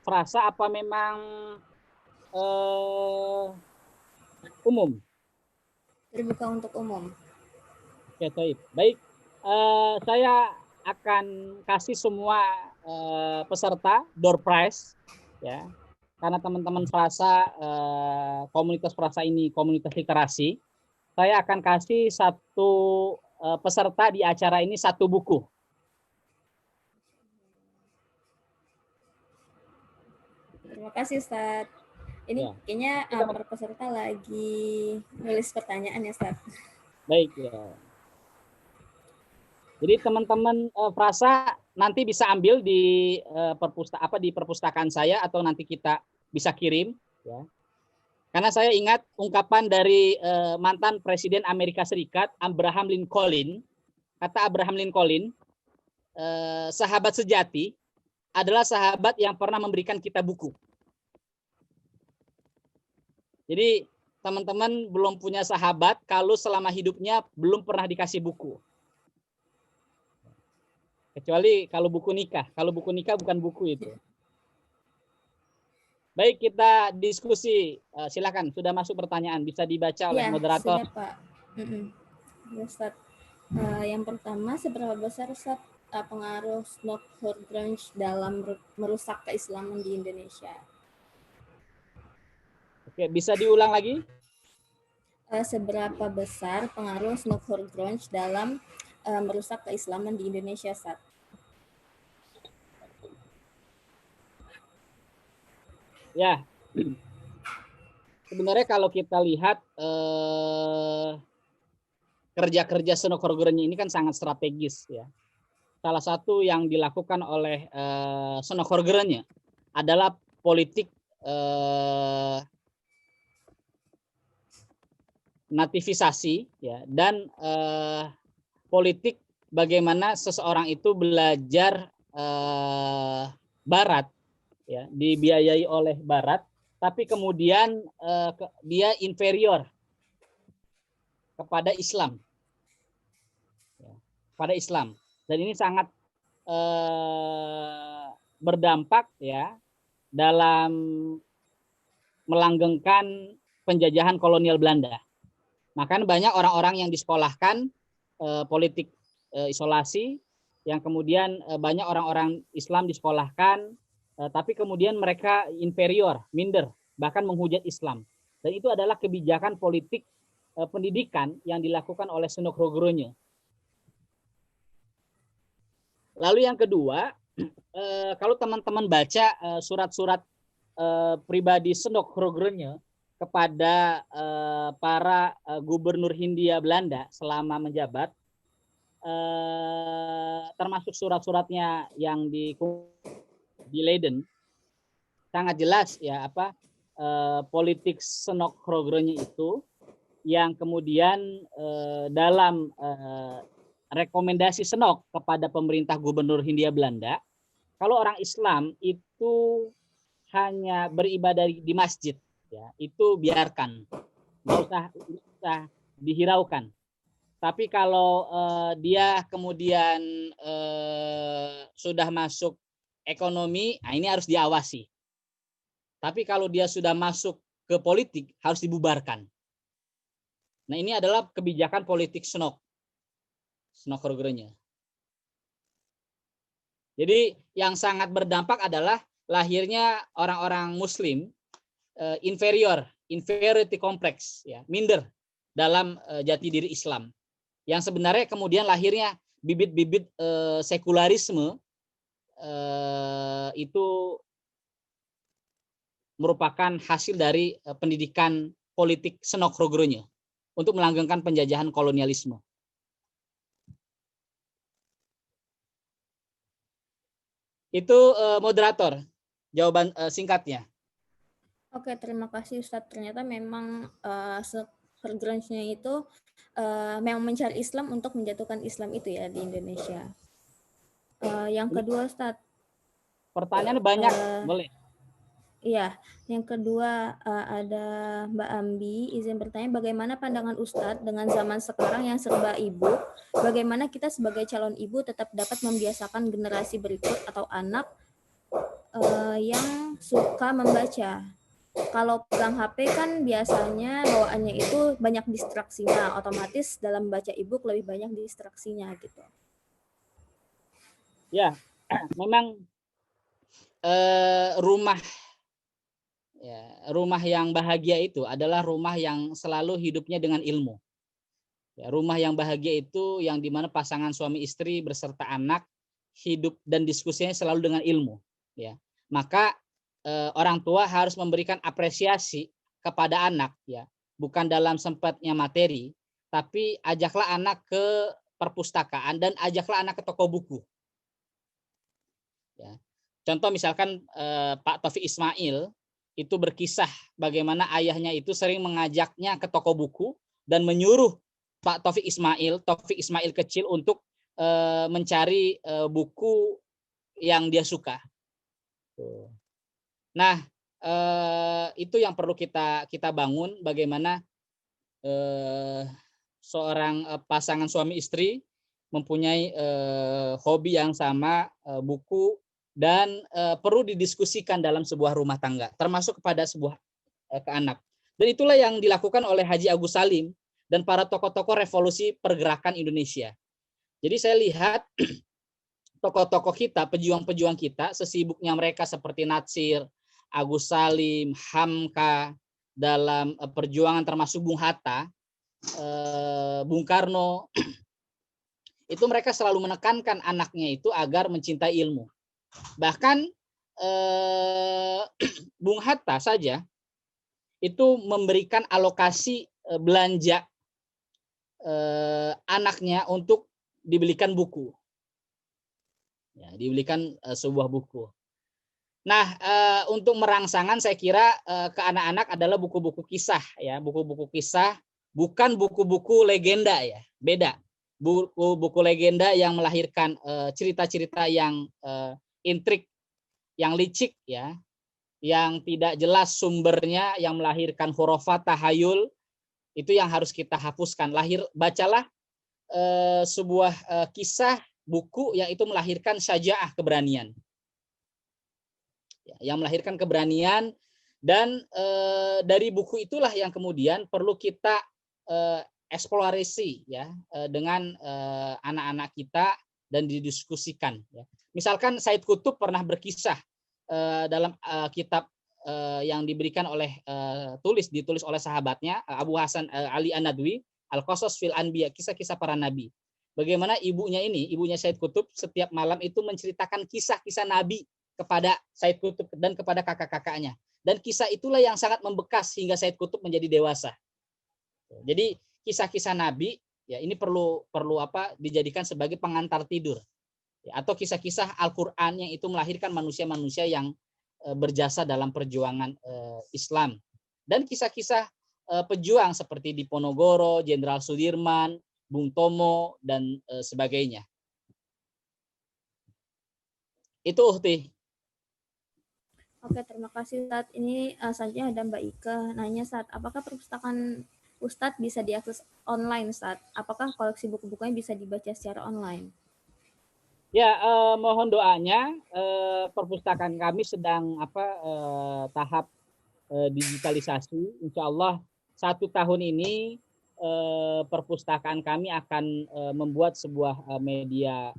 Speaker 2: frasa apa memang umum?
Speaker 1: Terbuka untuk umum.
Speaker 2: Oke, baik. Baik, saya akan kasih semua peserta door prize ya. Karena teman-teman frasa, komunitas frasa ini komunitas literasi, saya akan kasih satu peserta di acara ini 1 buku.
Speaker 1: Terima kasih Ustaz. Ini ya, kayaknya para peserta lagi nulis pertanyaan ya Ustaz.
Speaker 2: Baik ya. Jadi teman-teman frasa nanti bisa ambil di perpustakaan saya, atau nanti kita bisa kirim ya. Karena saya ingat ungkapan dari mantan Presiden Amerika Serikat Abraham Lincoln. Kata Abraham Lincoln, sahabat sejati adalah sahabat yang pernah memberikan kita buku. Jadi teman-teman belum punya sahabat kalau selama hidupnya belum pernah dikasih buku. Kecuali kalau buku nikah. Kalau buku nikah bukan buku itu. Baik, kita diskusi. Silakan, sudah masuk pertanyaan. Bisa dibaca oleh moderator.
Speaker 1: Sudah, Pak. Ya, Ustaz. Yang pertama, seberapa besar Ustaz pengaruh Northern Grunge dalam merusak keislaman di Indonesia?
Speaker 2: Oke, bisa diulang lagi?
Speaker 1: Seberapa besar pengaruh snooker grunge dalam merusak keislaman di Indonesia saat?
Speaker 2: Ya, sebenarnya kalau kita lihat kerja-kerja snooker grunge ini kan sangat strategis ya. Salah satu yang dilakukan oleh snooker grunge adalah politik nativisasi ya, dan politik bagaimana seseorang itu belajar Barat ya, dibiayai oleh Barat, tapi kemudian dia inferior kepada Islam, ya, pada Islam, dan ini sangat berdampak ya dalam melanggengkan penjajahan kolonial Belanda. Maka banyak orang-orang yang disekolahkan politik isolasi, yang kemudian banyak orang-orang Islam disekolahkan, tapi kemudian mereka inferior, minder, bahkan menghujat Islam. Dan itu adalah kebijakan politik pendidikan yang dilakukan oleh snooker grunge. Lalu yang kedua, kalau teman-teman baca surat-surat pribadi snooker grunge kepada para gubernur Hindia Belanda selama menjabat, termasuk surat-suratnya yang di Leiden, sangat jelas ya apa politik snooker grunge itu, yang kemudian dalam rekomendasi Senok kepada pemerintah gubernur Hindia Belanda, kalau orang Islam itu hanya beribadah di masjid, ya, itu biarkan, nggak usah dihiraukan. Tapi kalau dia kemudian sudah masuk ekonomi, nah ini harus diawasi. Tapi kalau dia sudah masuk ke politik, harus dibubarkan. Nah ini adalah kebijakan politik snooker grunge. Jadi yang sangat berdampak adalah lahirnya orang-orang Muslim inferiority complex, ya, minder dalam jati diri Islam. Yang sebenarnya kemudian lahirnya bibit-bibit sekularisme itu merupakan hasil dari pendidikan politik snooker grunge untuk melanggengkan penjajahan kolonialisme. Itu moderator jawaban singkatnya.
Speaker 1: Oke, terima kasih Ustadz. Ternyata memang snooker grunge-nya itu memang mencari Islam untuk menjatuhkan Islam itu ya di Indonesia. Yang kedua Ustadz.
Speaker 2: Pertanyaan banyak, boleh.
Speaker 1: Iya, yang kedua ada Mbak Ambi, izin bertanya bagaimana pandangan Ustadz dengan zaman sekarang yang serba ibu, bagaimana kita sebagai calon ibu tetap dapat membiasakan generasi berikut atau anak yang suka membaca. Kalau pegang HP kan biasanya bawaannya itu banyak distraksinya, otomatis dalam baca e-book lebih banyak distraksinya gitu.
Speaker 2: Ya, memang rumah yang bahagia itu adalah rumah yang selalu hidupnya dengan ilmu. Ya, rumah yang bahagia itu yang dimana pasangan suami istri beserta anak hidup dan diskusinya selalu dengan ilmu. Ya, maka orang tua harus memberikan apresiasi kepada anak, ya, bukan dalam sempatnya materi, tapi ajaklah anak ke perpustakaan dan ajaklah anak ke toko buku. Ya. Contoh misalkan Pak Taufik Ismail itu berkisah bagaimana ayahnya itu sering mengajaknya ke toko buku dan menyuruh Pak Taufik Ismail kecil untuk mencari buku yang dia suka. Nah, itu yang perlu kita bangun, bagaimana seorang pasangan suami istri mempunyai hobi yang sama, buku, dan perlu didiskusikan dalam sebuah rumah tangga, termasuk kepada sebuah ke anak. Dan itulah yang dilakukan oleh Haji Agus Salim dan para tokoh-tokoh revolusi pergerakan Indonesia. Jadi saya lihat tokoh-tokoh kita, pejuang-pejuang kita, sesibuknya mereka seperti Natsir, Agus Salim, Hamka, dalam perjuangan termasuk Bung Hatta, Bung Karno, itu mereka selalu menekankan anaknya itu agar mencintai ilmu. Bahkan Bung Hatta saja itu memberikan alokasi belanja anaknya untuk dibelikan buku, ya, dibelikan sebuah buku. Nah, untuk merangsangan saya kira ke anak-anak adalah buku-buku kisah, ya, buku-buku kisah, bukan buku-buku legenda, ya, beda. Buku-buku legenda yang melahirkan cerita-cerita yang intrik, yang licik, ya, yang tidak jelas sumbernya, yang melahirkan khurafat, tahayul, itu yang harus kita hapuskan. Bacalah sebuah kisah buku yang itu melahirkan syaja'ah, keberanian. Yang melahirkan keberanian, dan dari buku itulah yang kemudian perlu kita eksplorasi, ya, dengan anak-anak kita dan didiskusikan, ya. Misalkan Said Qutb pernah berkisah dalam kitab yang diberikan oleh ditulis oleh sahabatnya Abu Hasan Ali An-Nadwi, Al-Qasas fil Anbiya, kisah-kisah para nabi. Bagaimana ibunya Said Qutb setiap malam itu menceritakan kisah-kisah nabi kepada Said Qutb dan kepada kakak-kakaknya. Dan kisah itulah yang sangat membekas hingga Said Qutb menjadi dewasa. Jadi kisah-kisah Nabi, ya, ini perlu dijadikan sebagai pengantar tidur, ya, atau kisah-kisah Al-Qur'an yang itu melahirkan manusia-manusia yang berjasa dalam perjuangan Islam. Dan kisah-kisah pejuang seperti Diponegoro, Jenderal Sudirman, Bung Tomo, dan sebagainya. Itu Uhti.
Speaker 1: Oke, terima kasih Ustadz. Ini selanjutnya ada Mbak Ika nanya, Ustadz, apakah perpustakaan Ustadz bisa diakses online, Ustadz? Apakah koleksi buku-bukunya bisa dibaca secara online?
Speaker 2: Ya, mohon doanya. Perpustakaan kami sedang tahap digitalisasi. Insya Allah 1 tahun ini perpustakaan kami akan membuat sebuah media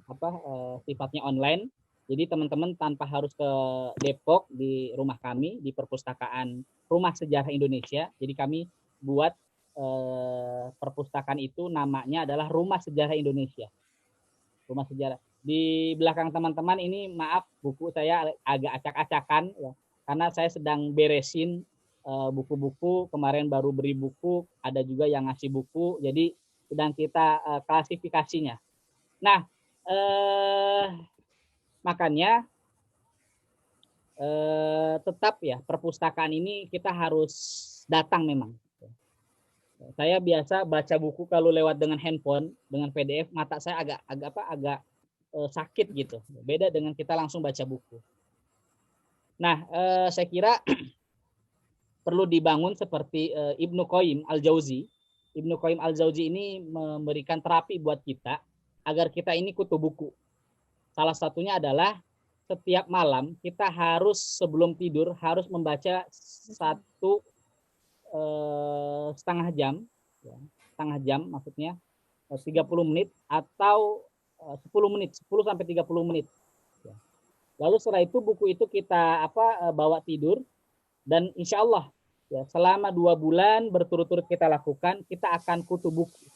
Speaker 2: sifatnya online. Jadi teman-teman tanpa harus ke Depok di rumah kami di perpustakaan Rumah Sejarah Indonesia. Jadi kami buat perpustakaan itu namanya adalah Rumah Sejarah Indonesia. Rumah Sejarah. Di belakang teman-teman ini maaf buku saya agak acak-acakan, ya, karena saya sedang beresin buku-buku. Kemarin baru beri buku, ada juga yang ngasih buku, jadi sedang kita klasifikasinya. Nah, makanya tetap, ya, perpustakaan ini kita harus datang memang. Saya biasa baca buku kalau lewat dengan handphone, dengan PDF, mata saya agak sakit gitu. Beda dengan kita langsung baca buku. Nah, saya kira perlu dibangun seperti Ibnu Qayyim Al-Jauzi. Ibnu Qayyim Al-Jauzi ini memberikan terapi buat kita agar kita ini kutu buku. Salah satunya adalah setiap malam kita harus sebelum tidur harus membaca 1,5 jam, ya, setengah jam maksudnya 30 menit atau 10 menit, 10 sampai 30 menit. Ya. Lalu setelah itu buku itu kita bawa tidur, dan insya Allah, ya, selama 2 bulan berturut-turut kita lakukan, kita akan kutu buku.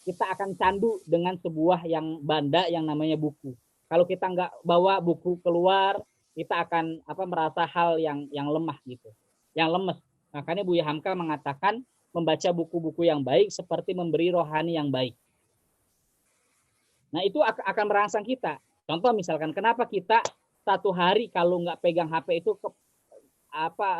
Speaker 2: Kita akan candu dengan sebuah yang benda yang namanya buku. Kalau kita nggak bawa buku keluar, kita akan merasa hal yang lemah gitu, yang lemes. Makanya Buya Hamka mengatakan membaca buku-buku yang baik seperti memberi rohani yang baik. Nah, itu akan merangsang kita. Contoh misalkan, kenapa kita 1 hari kalau nggak pegang HP itu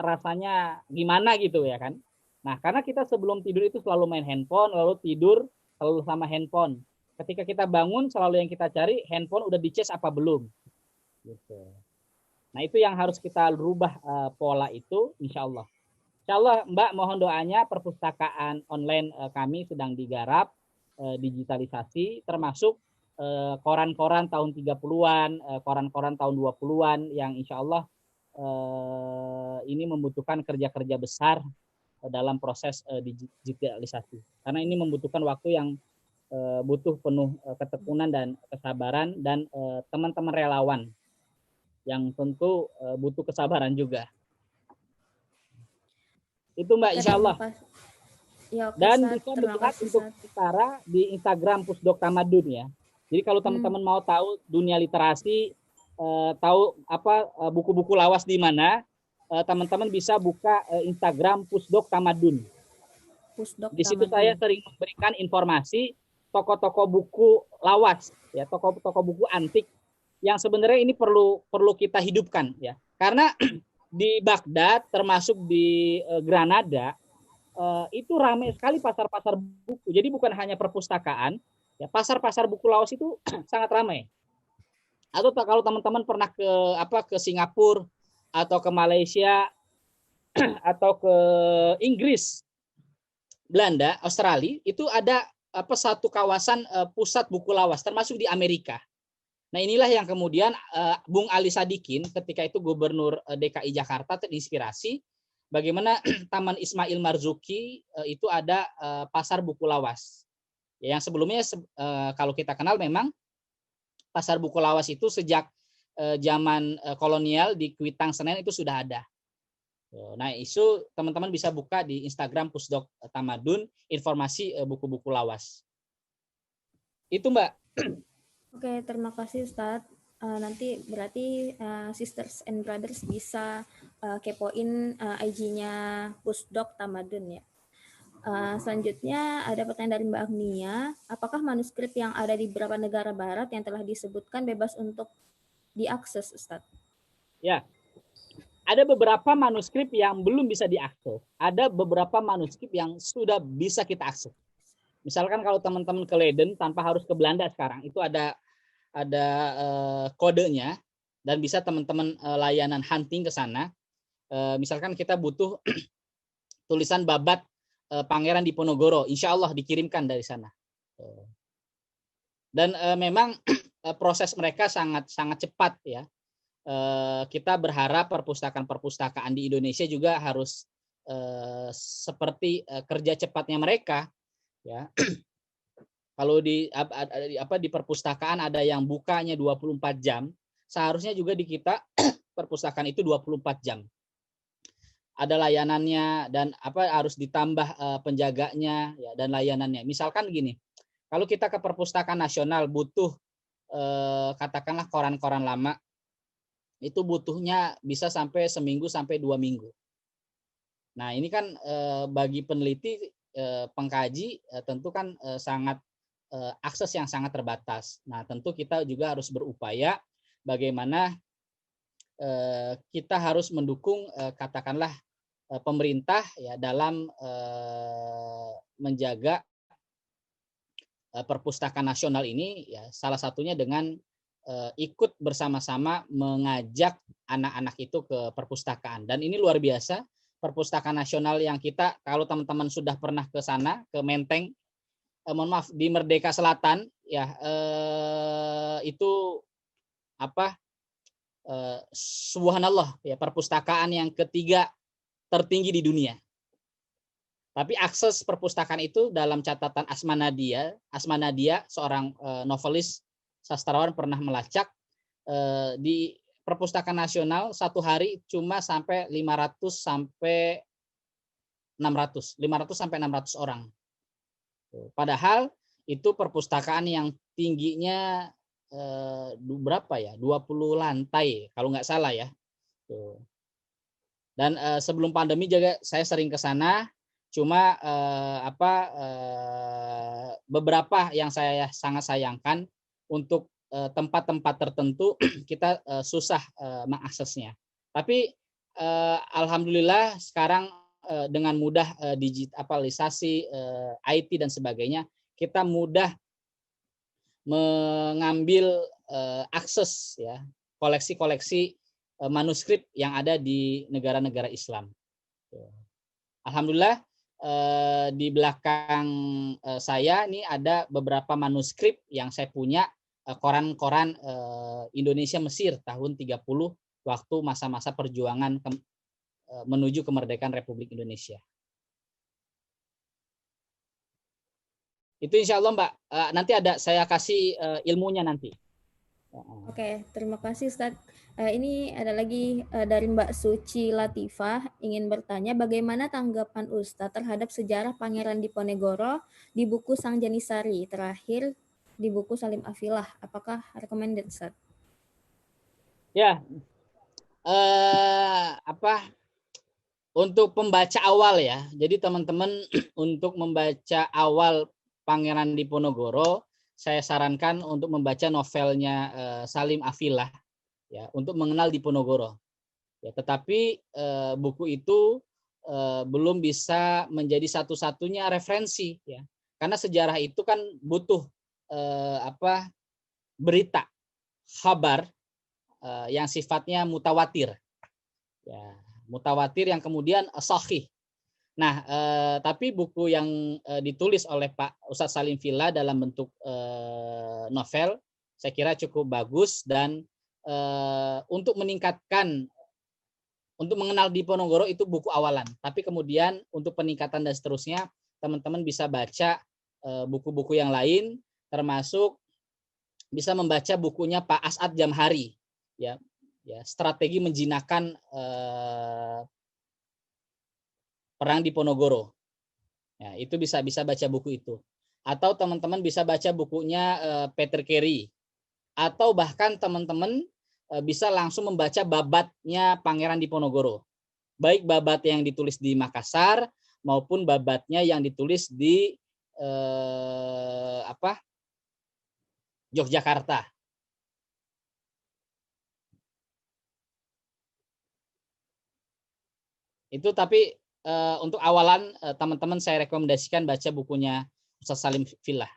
Speaker 2: rasanya gimana gitu, ya kan? Nah, karena kita sebelum tidur itu selalu main handphone, lalu tidur selalu sama handphone. Ketika kita bangun selalu yang kita cari handphone udah dicas apa belum. Gitu. Nah, itu yang harus kita rubah pola itu, insya Allah. Insya Allah, Mbak, mohon doanya. Perpustakaan online kami sedang digarap digitalisasi, termasuk koran-koran tahun 30-an, koran-koran tahun 20-an yang insya Allah ini membutuhkan kerja-kerja besar dalam proses digitalisasi. Karena ini membutuhkan waktu yang butuh penuh ketekunan dan kesabaran, dan teman-teman relawan yang tentu butuh kesabaran juga. Itu Mbak,
Speaker 1: Oke,
Speaker 2: insya
Speaker 1: terima
Speaker 2: Allah.
Speaker 1: kasih. Ya, oke,
Speaker 2: Dan
Speaker 1: Ustaz.
Speaker 2: bisa
Speaker 1: Terima
Speaker 2: melihat
Speaker 1: kasih,
Speaker 2: untuk
Speaker 1: Ustaz.
Speaker 2: sementara di Instagram Pusdok Tamadun ya. Jadi kalau
Speaker 1: Hmm,
Speaker 2: teman-teman mau tahu dunia literasi, tahu apa buku-buku lawas di mana, teman-teman bisa buka Instagram Pusdok Tamadun.
Speaker 1: Pusdok
Speaker 2: Di situ saya
Speaker 1: Tamadun.
Speaker 2: sering memberikan informasi toko-toko buku lawas, ya, toko-toko buku antik yang sebenarnya ini perlu kita hidupkan ya. Karena di Baghdad termasuk di Granada itu ramai sekali pasar-pasar buku. Jadi bukan hanya perpustakaan, ya pasar-pasar buku lawas itu sangat ramai. Atau kalau teman-teman pernah ke Singapura atau ke Malaysia atau ke Inggris, Belanda, Australia, itu ada satu kawasan pusat buku lawas termasuk di Amerika. Nah, inilah yang kemudian Bung Ali Sadikin ketika itu Gubernur DKI Jakarta terinspirasi bagaimana Taman Ismail Marzuki itu ada pasar buku lawas. Ya, yang sebelumnya kalau kita kenal memang pasar buku lawas itu sejak zaman kolonial di Kuitang Senen itu sudah ada. Nah, itu teman-teman bisa buka di Instagram Pusdok Tamadun informasi buku-buku lawas. Itu Mbak.
Speaker 1: Oke, terima kasih Ustadz. Nanti berarti sisters and brothers bisa kepoin IG-nya Pusdok Tamadun ya. Selanjutnya ada pertanyaan dari Mbak Agnia. Apakah manuskrip yang ada di beberapa negara barat yang telah disebutkan bebas untuk diakses, Ustadz?
Speaker 2: Ya, ada beberapa manuskrip yang belum bisa diakses. Ada beberapa manuskrip yang sudah bisa kita akses. Misalkan kalau teman-teman ke Leiden tanpa harus ke Belanda sekarang, itu ada kodenya dan bisa teman-teman layanan hunting ke sana. Misalkan kita butuh tulisan babat Pangeran Diponegoro, insya Allah dikirimkan dari sana. Dan memang proses mereka sangat cepat ya. Kita berharap perpustakaan di Indonesia juga harus seperti kerja cepatnya mereka ya. Kalau di perpustakaan ada yang bukanya 24 jam, seharusnya juga di kita perpustakaan itu 24 jam. Ada layanannya dan harus ditambah penjaganya ya, dan layanannya. Misalkan gini, kalau kita ke perpustakaan nasional butuh katakanlah koran-koran lama, itu butuhnya bisa sampai seminggu sampai 2 minggu. Nah, ini kan bagi peneliti pengkaji tentu kan sangat akses yang sangat terbatas. Nah, tentu kita juga harus berupaya bagaimana kita harus mendukung katakanlah pemerintah ya dalam menjaga perpustakaan nasional ini ya, salah satunya dengan ikut bersama-sama mengajak anak-anak itu ke perpustakaan. Dan ini luar biasa, perpustakaan nasional yang kita, kalau teman-teman sudah pernah ke sana, ke Menteng, mohon maaf, di Merdeka Selatan ya, itu subhanallah ya, perpustakaan yang ketiga tertinggi di dunia. Tapi akses perpustakaan itu dalam catatan Asma Nadia seorang novelis sastrawan pernah melacak di perpustakaan nasional satu hari cuma sampai 500 sampai 600 orang. Padahal itu perpustakaan yang tingginya berapa ya? 20 lantai kalau nggak salah ya. Dan sebelum pandemi juga saya sering ke sana, cuma beberapa yang saya sangat sayangkan untuk tempat-tempat tertentu kita susah mengaksesnya. Tapi alhamdulillah sekarang dengan mudah digitalisasi IT dan sebagainya, kita mudah mengambil akses ya koleksi-koleksi manuskrip yang ada di negara-negara Islam. Alhamdulillah di belakang saya ini ada beberapa manuskrip yang saya punya koran-koran Indonesia Mesir tahun 30 waktu masa-masa perjuangan menuju kemerdekaan Republik Indonesia. Itu insya Allah Mbak, nanti ada saya kasih ilmunya nanti.
Speaker 1: Oke, terima kasih Ustadz. Ini ada lagi dari Mbak Suci Latifah ingin bertanya bagaimana tanggapan Ustadz terhadap sejarah Pangeran Diponegoro di buku Sang Janisari terakhir di buku Salim Afilah. Apakah recommended Ustadz?
Speaker 2: Ya, apa untuk pembaca awal ya. Jadi teman-teman untuk membaca awal Pangeran Diponegoro, saya sarankan untuk membaca novelnya Salim Afilah ya untuk mengenal Diponegoro. Ya, tetapi buku itu belum bisa menjadi satu-satunya referensi ya. Karena sejarah itu kan butuh berita, kabar yang sifatnya mutawatir. Ya, mutawatir yang kemudian sahih. Nah, tapi buku yang ditulis oleh Pak Ustadz Salim Villa dalam bentuk novel, saya kira cukup bagus dan untuk meningkatkan, untuk mengenal Diponegoro itu buku awalan. Tapi kemudian untuk peningkatan dan seterusnya, teman-teman bisa baca buku-buku yang lain, termasuk bisa membaca bukunya Pak As'ad Jamhari, ya, strategi menjinakkan perang Diponegoro. Ya, itu bisa baca buku itu. Atau teman-teman bisa baca bukunya Peter Carey. Atau bahkan teman-teman bisa langsung membaca babatnya Pangeran Diponegoro. Baik babat yang ditulis di Makassar maupun babatnya yang ditulis di Yogyakarta. Itu tapi untuk awalan teman-teman saya rekomendasikan baca bukunya Ustaz Salim Villa.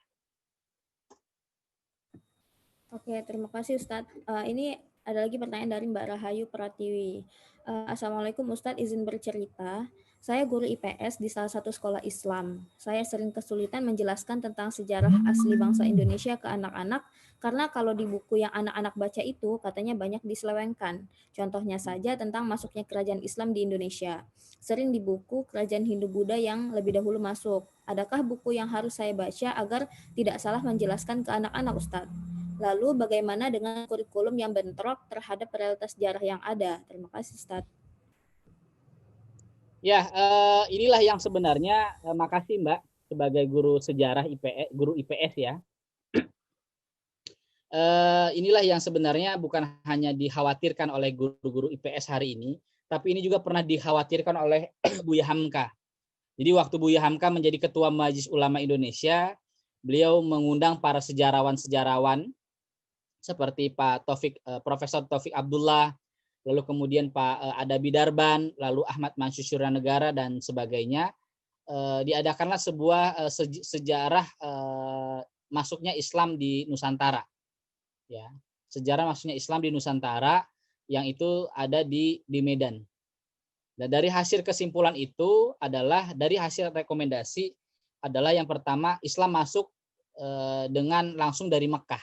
Speaker 1: Oke, terima kasih Ustadz. Ini ada lagi pertanyaan dari Mbak Rahayu Pratiwi. Assalamualaikum Ustadz, izin bercerita. Saya guru IPS di salah satu sekolah Islam. Saya sering kesulitan menjelaskan tentang sejarah asli bangsa Indonesia ke anak-anak karena kalau di buku yang anak-anak baca itu katanya banyak diselewengkan. Contohnya saja tentang masuknya kerajaan Islam di Indonesia. Sering di buku kerajaan Hindu-Buddha yang lebih dahulu masuk. Adakah buku yang harus saya baca agar tidak salah menjelaskan ke anak-anak Ustadz? Lalu bagaimana dengan kurikulum yang bentrok terhadap realitas sejarah yang ada? Terima kasih, Ustaz.
Speaker 2: Ya, inilah yang sebenarnya, makasih Mbak sebagai guru sejarah IPS, guru IPS ya. Inilah yang sebenarnya bukan hanya dikhawatirkan oleh guru-guru IPS hari ini, tapi ini juga pernah dikhawatirkan oleh Buya Hamka. Jadi waktu Buya Hamka menjadi Ketua Majelis Ulama Indonesia, beliau mengundang para sejarawan-sejarawan seperti Pak Profesor Taufik Abdullah, lalu kemudian Pak Adabi Darban, lalu Ahmad Mansur Suryanegara dan sebagainya. Diadakanlah sebuah sejarah masuknya Islam di Nusantara. Ya, sejarah masuknya Islam di Nusantara yang itu ada di Medan. Dan dari hasil kesimpulan itu adalah dari hasil rekomendasi adalah yang pertama Islam masuk dengan langsung dari Mekah.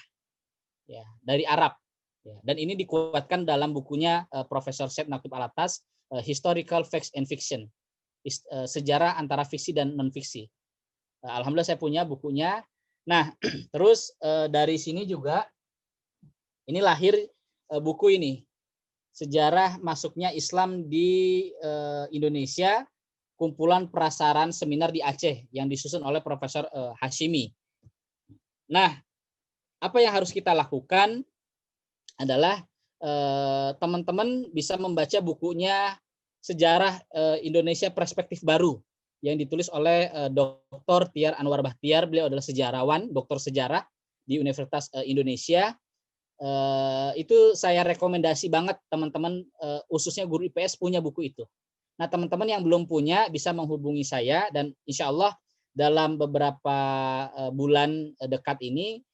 Speaker 2: Ya, dari Arab. Ya, dan ini dikuatkan dalam bukunya Profesor Syed Naqib Alatas, Historical Facts and Fiction, sejarah antara fiksi dan non-fiksi. Alhamdulillah saya punya bukunya. Nah, terus dari sini juga ini lahir buku ini, sejarah masuknya Islam di Indonesia, kumpulan prasaran seminar di Aceh yang disusun oleh Profesor Hashimi. Nah, apa yang harus kita lakukan adalah teman-teman bisa membaca bukunya Sejarah Indonesia Perspektif Baru yang ditulis oleh Dr. Tiar Anwar Bahtiar. Beliau adalah sejarawan, doktor sejarah di Universitas Indonesia. Itu saya rekomendasi banget teman-teman, khususnya guru IPS punya buku itu. Nah, teman-teman yang belum punya bisa menghubungi saya dan insya Allah dalam beberapa bulan dekat ini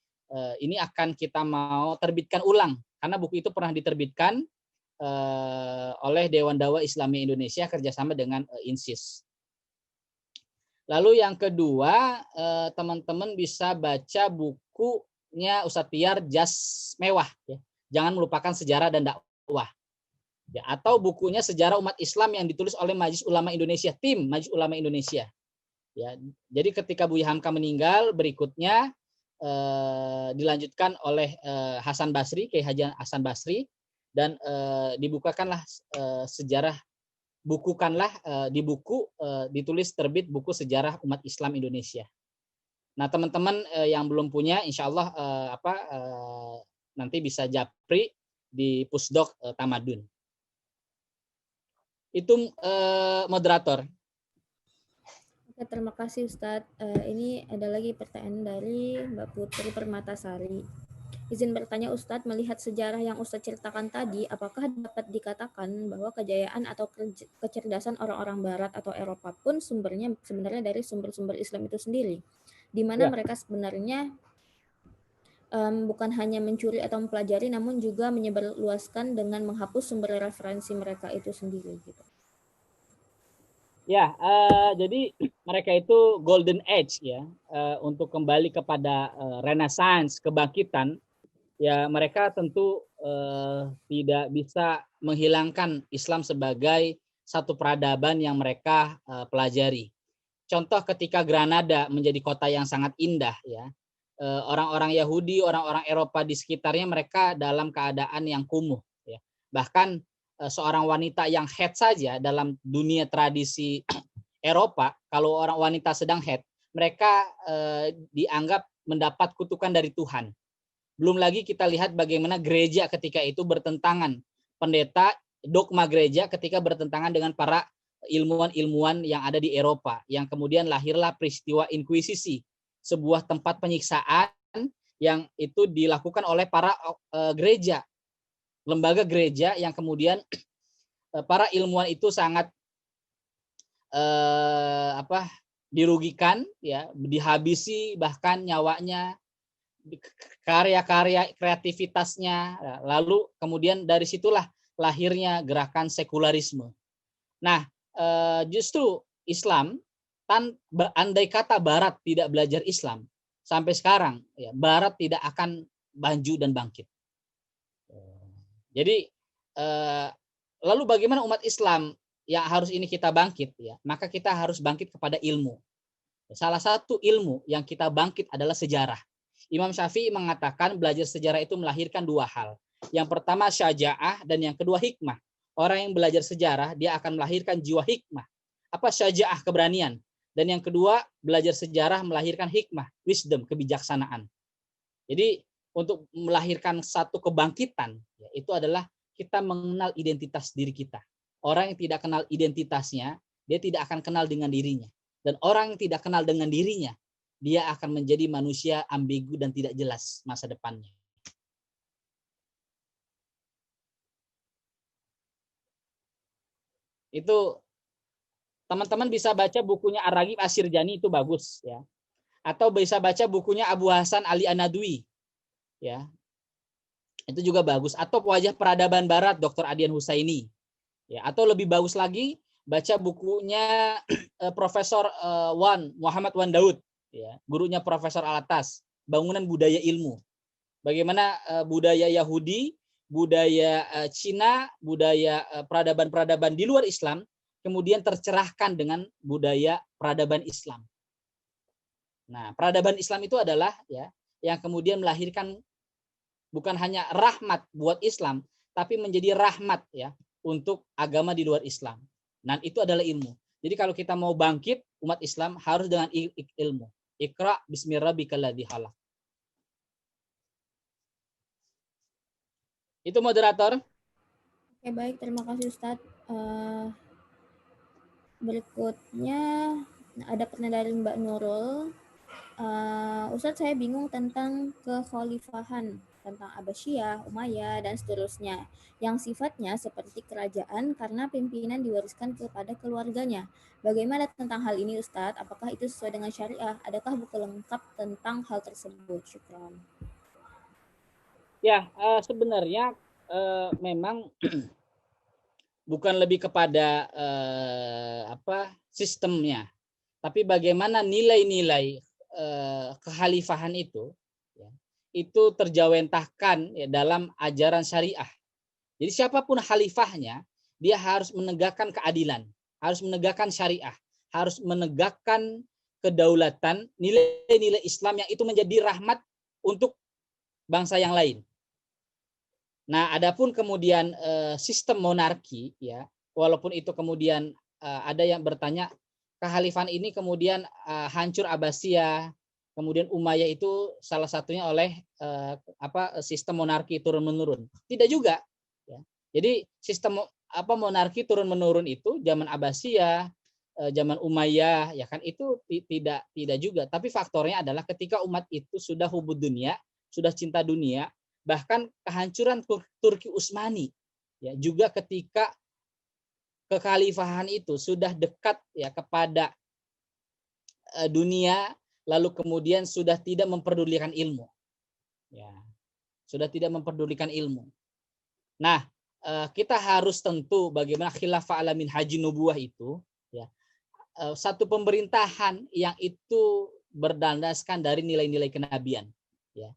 Speaker 2: akan kita mau terbitkan ulang karena buku itu pernah diterbitkan oleh Dewan Dakwah Islami Indonesia kerjasama dengan INSIS. Lalu yang kedua, teman-teman bisa baca bukunya Ustadz Tiar Jas Mewah, ya. Jangan melupakan sejarah dan dakwah. Ya, atau bukunya Sejarah Umat Islam yang ditulis oleh Majelis Ulama Indonesia, tim Majelis Ulama Indonesia. Ya, jadi ketika Buya Hamka meninggal, berikutnya dilanjutkan oleh Hasan Basri, Kiai Haji Hasan Basri, dan dibukakanlah sejarah, di buku ditulis terbit buku sejarah umat Islam Indonesia. Nah, teman-teman yang belum punya, insya Allah nanti bisa japri di Pusdok Tamadun. Itu moderator.
Speaker 1: Oke, terima kasih Ustadz. Ini ada lagi pertanyaan dari Mbak Putri Permatasari. Izin bertanya Ustadz, melihat sejarah yang Ustadz ceritakan tadi, apakah dapat dikatakan bahwa kejayaan atau kecerdasan orang-orang Barat atau Eropa pun sumbernya sebenarnya dari sumber-sumber Islam itu sendiri, di mana mereka sebenarnya bukan hanya mencuri atau mempelajari, namun juga menyebarluaskan dengan menghapus sumber referensi mereka itu sendiri, gitu.
Speaker 2: Ya, jadi mereka itu golden age ya, untuk kembali kepada renaissance, kebangkitan. Ya, mereka tentu tidak bisa menghilangkan Islam sebagai satu peradaban yang mereka pelajari. Contoh ketika Granada menjadi kota yang sangat indah ya, orang-orang Yahudi, orang-orang Eropa di sekitarnya mereka dalam keadaan yang kumuh ya. Bahkan seorang wanita yang haid saja dalam dunia tradisi Eropa, kalau orang wanita sedang haid, mereka dianggap mendapat kutukan dari Tuhan. Belum lagi kita lihat bagaimana gereja ketika itu bertentangan, pendeta, dogma gereja ketika bertentangan dengan para ilmuwan-ilmuwan yang ada di Eropa, yang kemudian lahirlah peristiwa Inkuisisi, sebuah tempat penyiksaan yang itu dilakukan oleh para gereja, lembaga gereja, yang kemudian para ilmuwan itu sangat dirugikan ya, dihabisi bahkan nyawanya, karya-karya kreativitasnya. Lalu kemudian dari situlah lahirnya gerakan sekularisme. Nah, justru Islam, andai kata Barat tidak belajar Islam, sampai sekarang ya, Barat tidak akan maju dan bangkit. Jadi lalu bagaimana umat Islam yang harus ini kita bangkit ya? Maka kita harus bangkit kepada ilmu. Salah satu ilmu yang kita bangkit adalah sejarah. Imam Syafi'i mengatakan belajar sejarah itu melahirkan dua hal. Yang pertama syaja'ah dan yang kedua hikmah. Orang yang belajar sejarah dia akan melahirkan jiwa hikmah. Apa syaja'ah? Keberanian. Dan yang kedua belajar sejarah melahirkan hikmah, wisdom, kebijaksanaan. Jadi untuk melahirkan satu kebangkitan ya, itu adalah kita mengenal identitas diri kita. Orang yang tidak kenal identitasnya, dia tidak akan kenal dengan dirinya. Dan orang yang tidak kenal dengan dirinya, dia akan menjadi manusia ambigu dan tidak jelas masa depannya. Itu teman-teman bisa baca bukunya Ar-Raghib Asy-Syirjani, itu bagus ya. Atau bisa baca bukunya Abu Hasan Ali An-Nadwi ya. Itu juga bagus. Atau Wajah Peradaban Barat Dr. Adian Husaini. Ya, atau lebih bagus lagi baca bukunya Profesor Muhammad Wan Daud ya, gurunya Profesor Alatas, Bangunan Budaya Ilmu. Bagaimana budaya Yahudi, budaya Cina, budaya peradaban-peradaban di luar Islam kemudian tercerahkan dengan budaya peradaban Islam. Nah, peradaban Islam itu adalah ya yang kemudian melahirkan bukan hanya rahmat buat Islam, tapi menjadi rahmat ya untuk agama di luar Islam. Dan itu adalah ilmu. Jadi kalau kita mau bangkit umat Islam harus dengan ilmu. Iqra bismi rabbikal ladzi khalaq. Itu moderator.
Speaker 1: Oke, baik, terima kasih Ustadz. Berikutnya ada pertanyaan dari Mbak Nurul. Ustadz, saya bingung tentang kekhalifahan, tentang Abbasiyah, Umayyah, dan seterusnya, yang sifatnya seperti kerajaan karena pimpinan diwariskan kepada keluarganya. Bagaimana tentang hal ini Ustadz? Apakah itu sesuai dengan syariah? Adakah buku lengkap tentang hal tersebut? Syukran.
Speaker 2: Ya, sebenarnya memang bukan lebih kepada sistemnya, tapi bagaimana nilai-nilai kekhalifahan itu ya, itu terjawentahkan ya, dalam ajaran syariah. Jadi siapapun khalifahnya, dia harus menegakkan keadilan, harus menegakkan syariah, harus menegakkan kedaulatan, nilai-nilai Islam yang itu menjadi rahmat untuk bangsa yang lain. Nah, adapun kemudian sistem monarki, ya, walaupun itu kemudian ada yang bertanya kehalifan ini kemudian hancur Abbasiyah, kemudian Umayyah itu salah satunya oleh sistem monarki turun menurun. Tidak juga. Ya. Jadi sistem monarki turun menurun itu zaman Abbasiyah, zaman Umayyah, ya kan, itu tidak juga. Tapi faktornya adalah ketika umat itu sudah hubud dunia, sudah cinta dunia, bahkan kehancuran Turki Utsmani, ya, juga ketika kekhalifahan itu sudah dekat ya kepada dunia, lalu kemudian sudah tidak memperdulikan ilmu, ya, sudah tidak memperdulikan ilmu. Nah, kita harus tentu bagaimana khilafah ala minhaji nubuwah itu, ya, satu pemerintahan yang itu berdasarkan dari nilai-nilai kenabian, ya.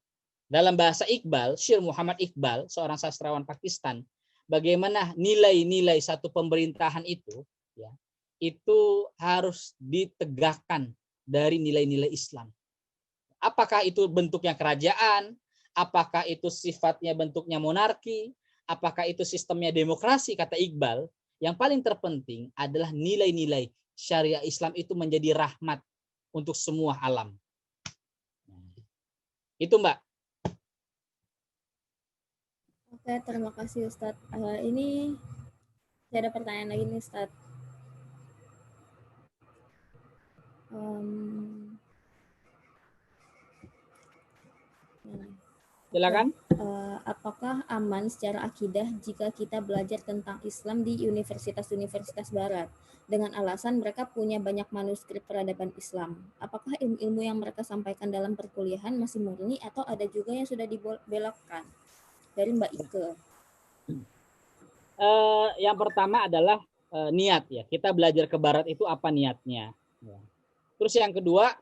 Speaker 2: Dalam bahasa Iqbal, Syir Muhammad Iqbal, seorang sastrawan Pakistan, bagaimana nilai-nilai satu pemerintahan itu, ya, itu harus ditegakkan dari nilai-nilai Islam. Apakah itu bentuknya kerajaan, apakah itu sifatnya bentuknya monarki, apakah itu sistemnya demokrasi, kata Iqbal, yang paling terpenting adalah nilai-nilai syariah Islam itu menjadi rahmat untuk semua alam. Itu, Mbak.
Speaker 1: Oke, terima kasih Ustadz. Ini saya ada pertanyaan lagi nih Ustadz.
Speaker 2: Silakan.
Speaker 1: Apakah aman secara akidah jika kita belajar tentang Islam di universitas-universitas barat dengan alasan mereka punya banyak manuskrip peradaban Islam? Apakah ilmu-ilmu yang mereka sampaikan dalam perkuliahan masih murni atau ada juga yang sudah dibelokkan? Dari Mbak Ike.
Speaker 2: Yang pertama adalah niat, ya. Kita belajar ke barat itu apa niatnya? Ya. Terus yang kedua,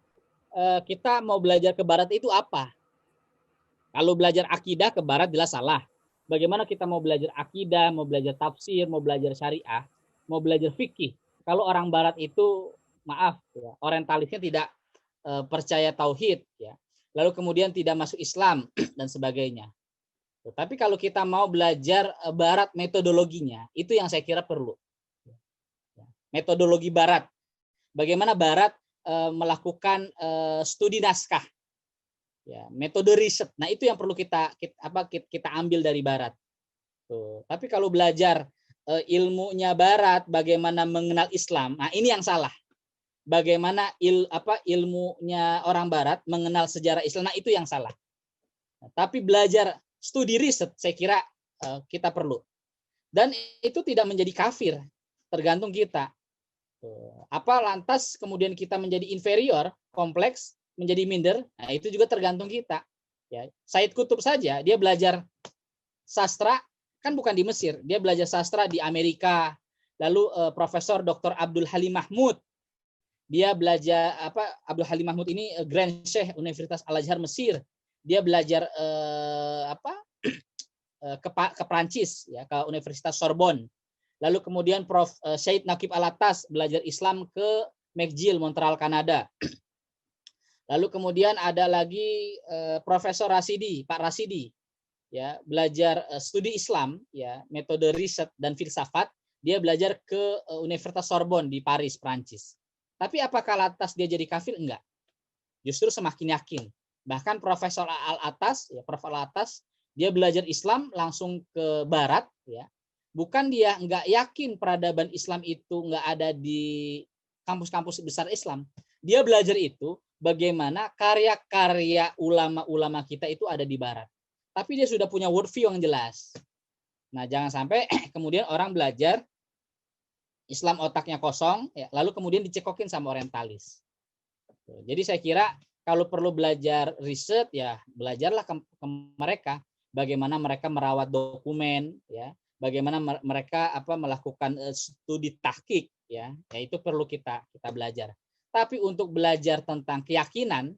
Speaker 2: kita mau belajar ke barat itu apa? Kalau belajar akidah ke barat jelas salah. Bagaimana kita mau belajar akidah, mau belajar tafsir, mau belajar syariah, mau belajar fikih? Kalau orang barat itu, maaf, ya, orientalisnya tidak percaya tauhid, ya. Lalu kemudian tidak masuk Islam dan sebagainya. Tapi kalau kita mau belajar barat metodologinya, itu yang saya kira perlu. Metodologi barat. Bagaimana barat melakukan studi naskah, ya, metode riset. Nah, itu yang perlu kita ambil dari barat. Tuh. Tapi kalau belajar ilmunya barat, bagaimana mengenal Islam, nah ini yang salah. Bagaimana ilmunya orang barat mengenal sejarah Islam, nah itu yang salah. Nah, tapi belajar studi riset saya kira kita perlu. Dan itu tidak menjadi kafir, tergantung kita. Apa lantas kemudian kita menjadi inferior, kompleks, menjadi minder? Nah, itu juga tergantung kita. Ya, Said Qutb saja dia belajar sastra kan bukan di Mesir, dia belajar sastra di Amerika. Lalu Profesor Dr. Abdul Halim Mahmud, dia belajar Abdul Halim Mahmud ini Grand Sheikh Universitas Al Azhar Mesir. Dia belajar ke Prancis, ya, ke Universitas Sorbonne. Lalu kemudian Prof. Syed Naqib Alatas belajar Islam ke McGill, Montreal, Kanada. Lalu kemudian ada lagi Profesor Rasidi, Pak Rasidi, ya, belajar studi Islam, ya, metode riset dan filsafat. Dia belajar ke Universitas Sorbonne di Paris, Prancis. Tapi apakah lantas dia jadi kafir? Enggak. Justru semakin yakin. Bahkan Profesor Al-Atas, ya, Prof. Al-Atas, dia belajar Islam langsung ke Barat, ya. Bukan dia enggak yakin peradaban Islam itu enggak ada di kampus-kampus besar Islam. Dia belajar itu bagaimana karya-karya ulama-ulama kita itu ada di Barat. Tapi dia sudah punya worldview yang jelas. Nah, jangan sampai kemudian orang belajar Islam otaknya kosong, ya, lalu kemudian dicekokin sama orientalis. Jadi saya kira kalau perlu belajar riset, ya belajarlah ke mereka bagaimana mereka merawat dokumen, ya, bagaimana mereka melakukan studi tahqiq, ya itu perlu kita belajar. Tapi untuk belajar tentang keyakinan,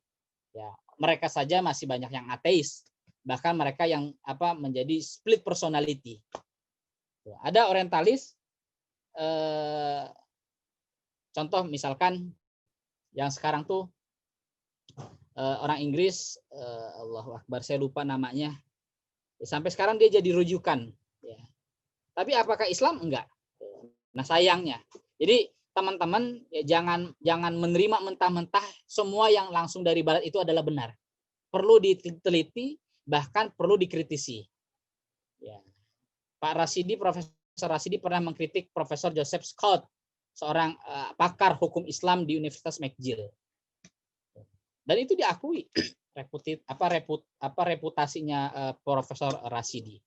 Speaker 2: ya mereka saja masih banyak yang ateis, bahkan mereka yang menjadi split personality. Ada orientalis, contoh misalkan yang sekarang tuh orang Inggris, Allahu Akbar, saya lupa namanya. Sampai sekarang dia jadi rujukan. Ya. Tapi apakah Islam? Enggak. Nah sayangnya. Jadi teman-teman ya, jangan menerima mentah-mentah semua yang langsung dari Barat itu adalah benar. Perlu diteliti, bahkan perlu dikritisi. Ya. Pak Rasidi, Profesor Rasidi pernah mengkritik Profesor Joseph Scott, seorang pakar hukum Islam di Universitas McGill. Dan itu diakui reputasinya Profesor Rasidi.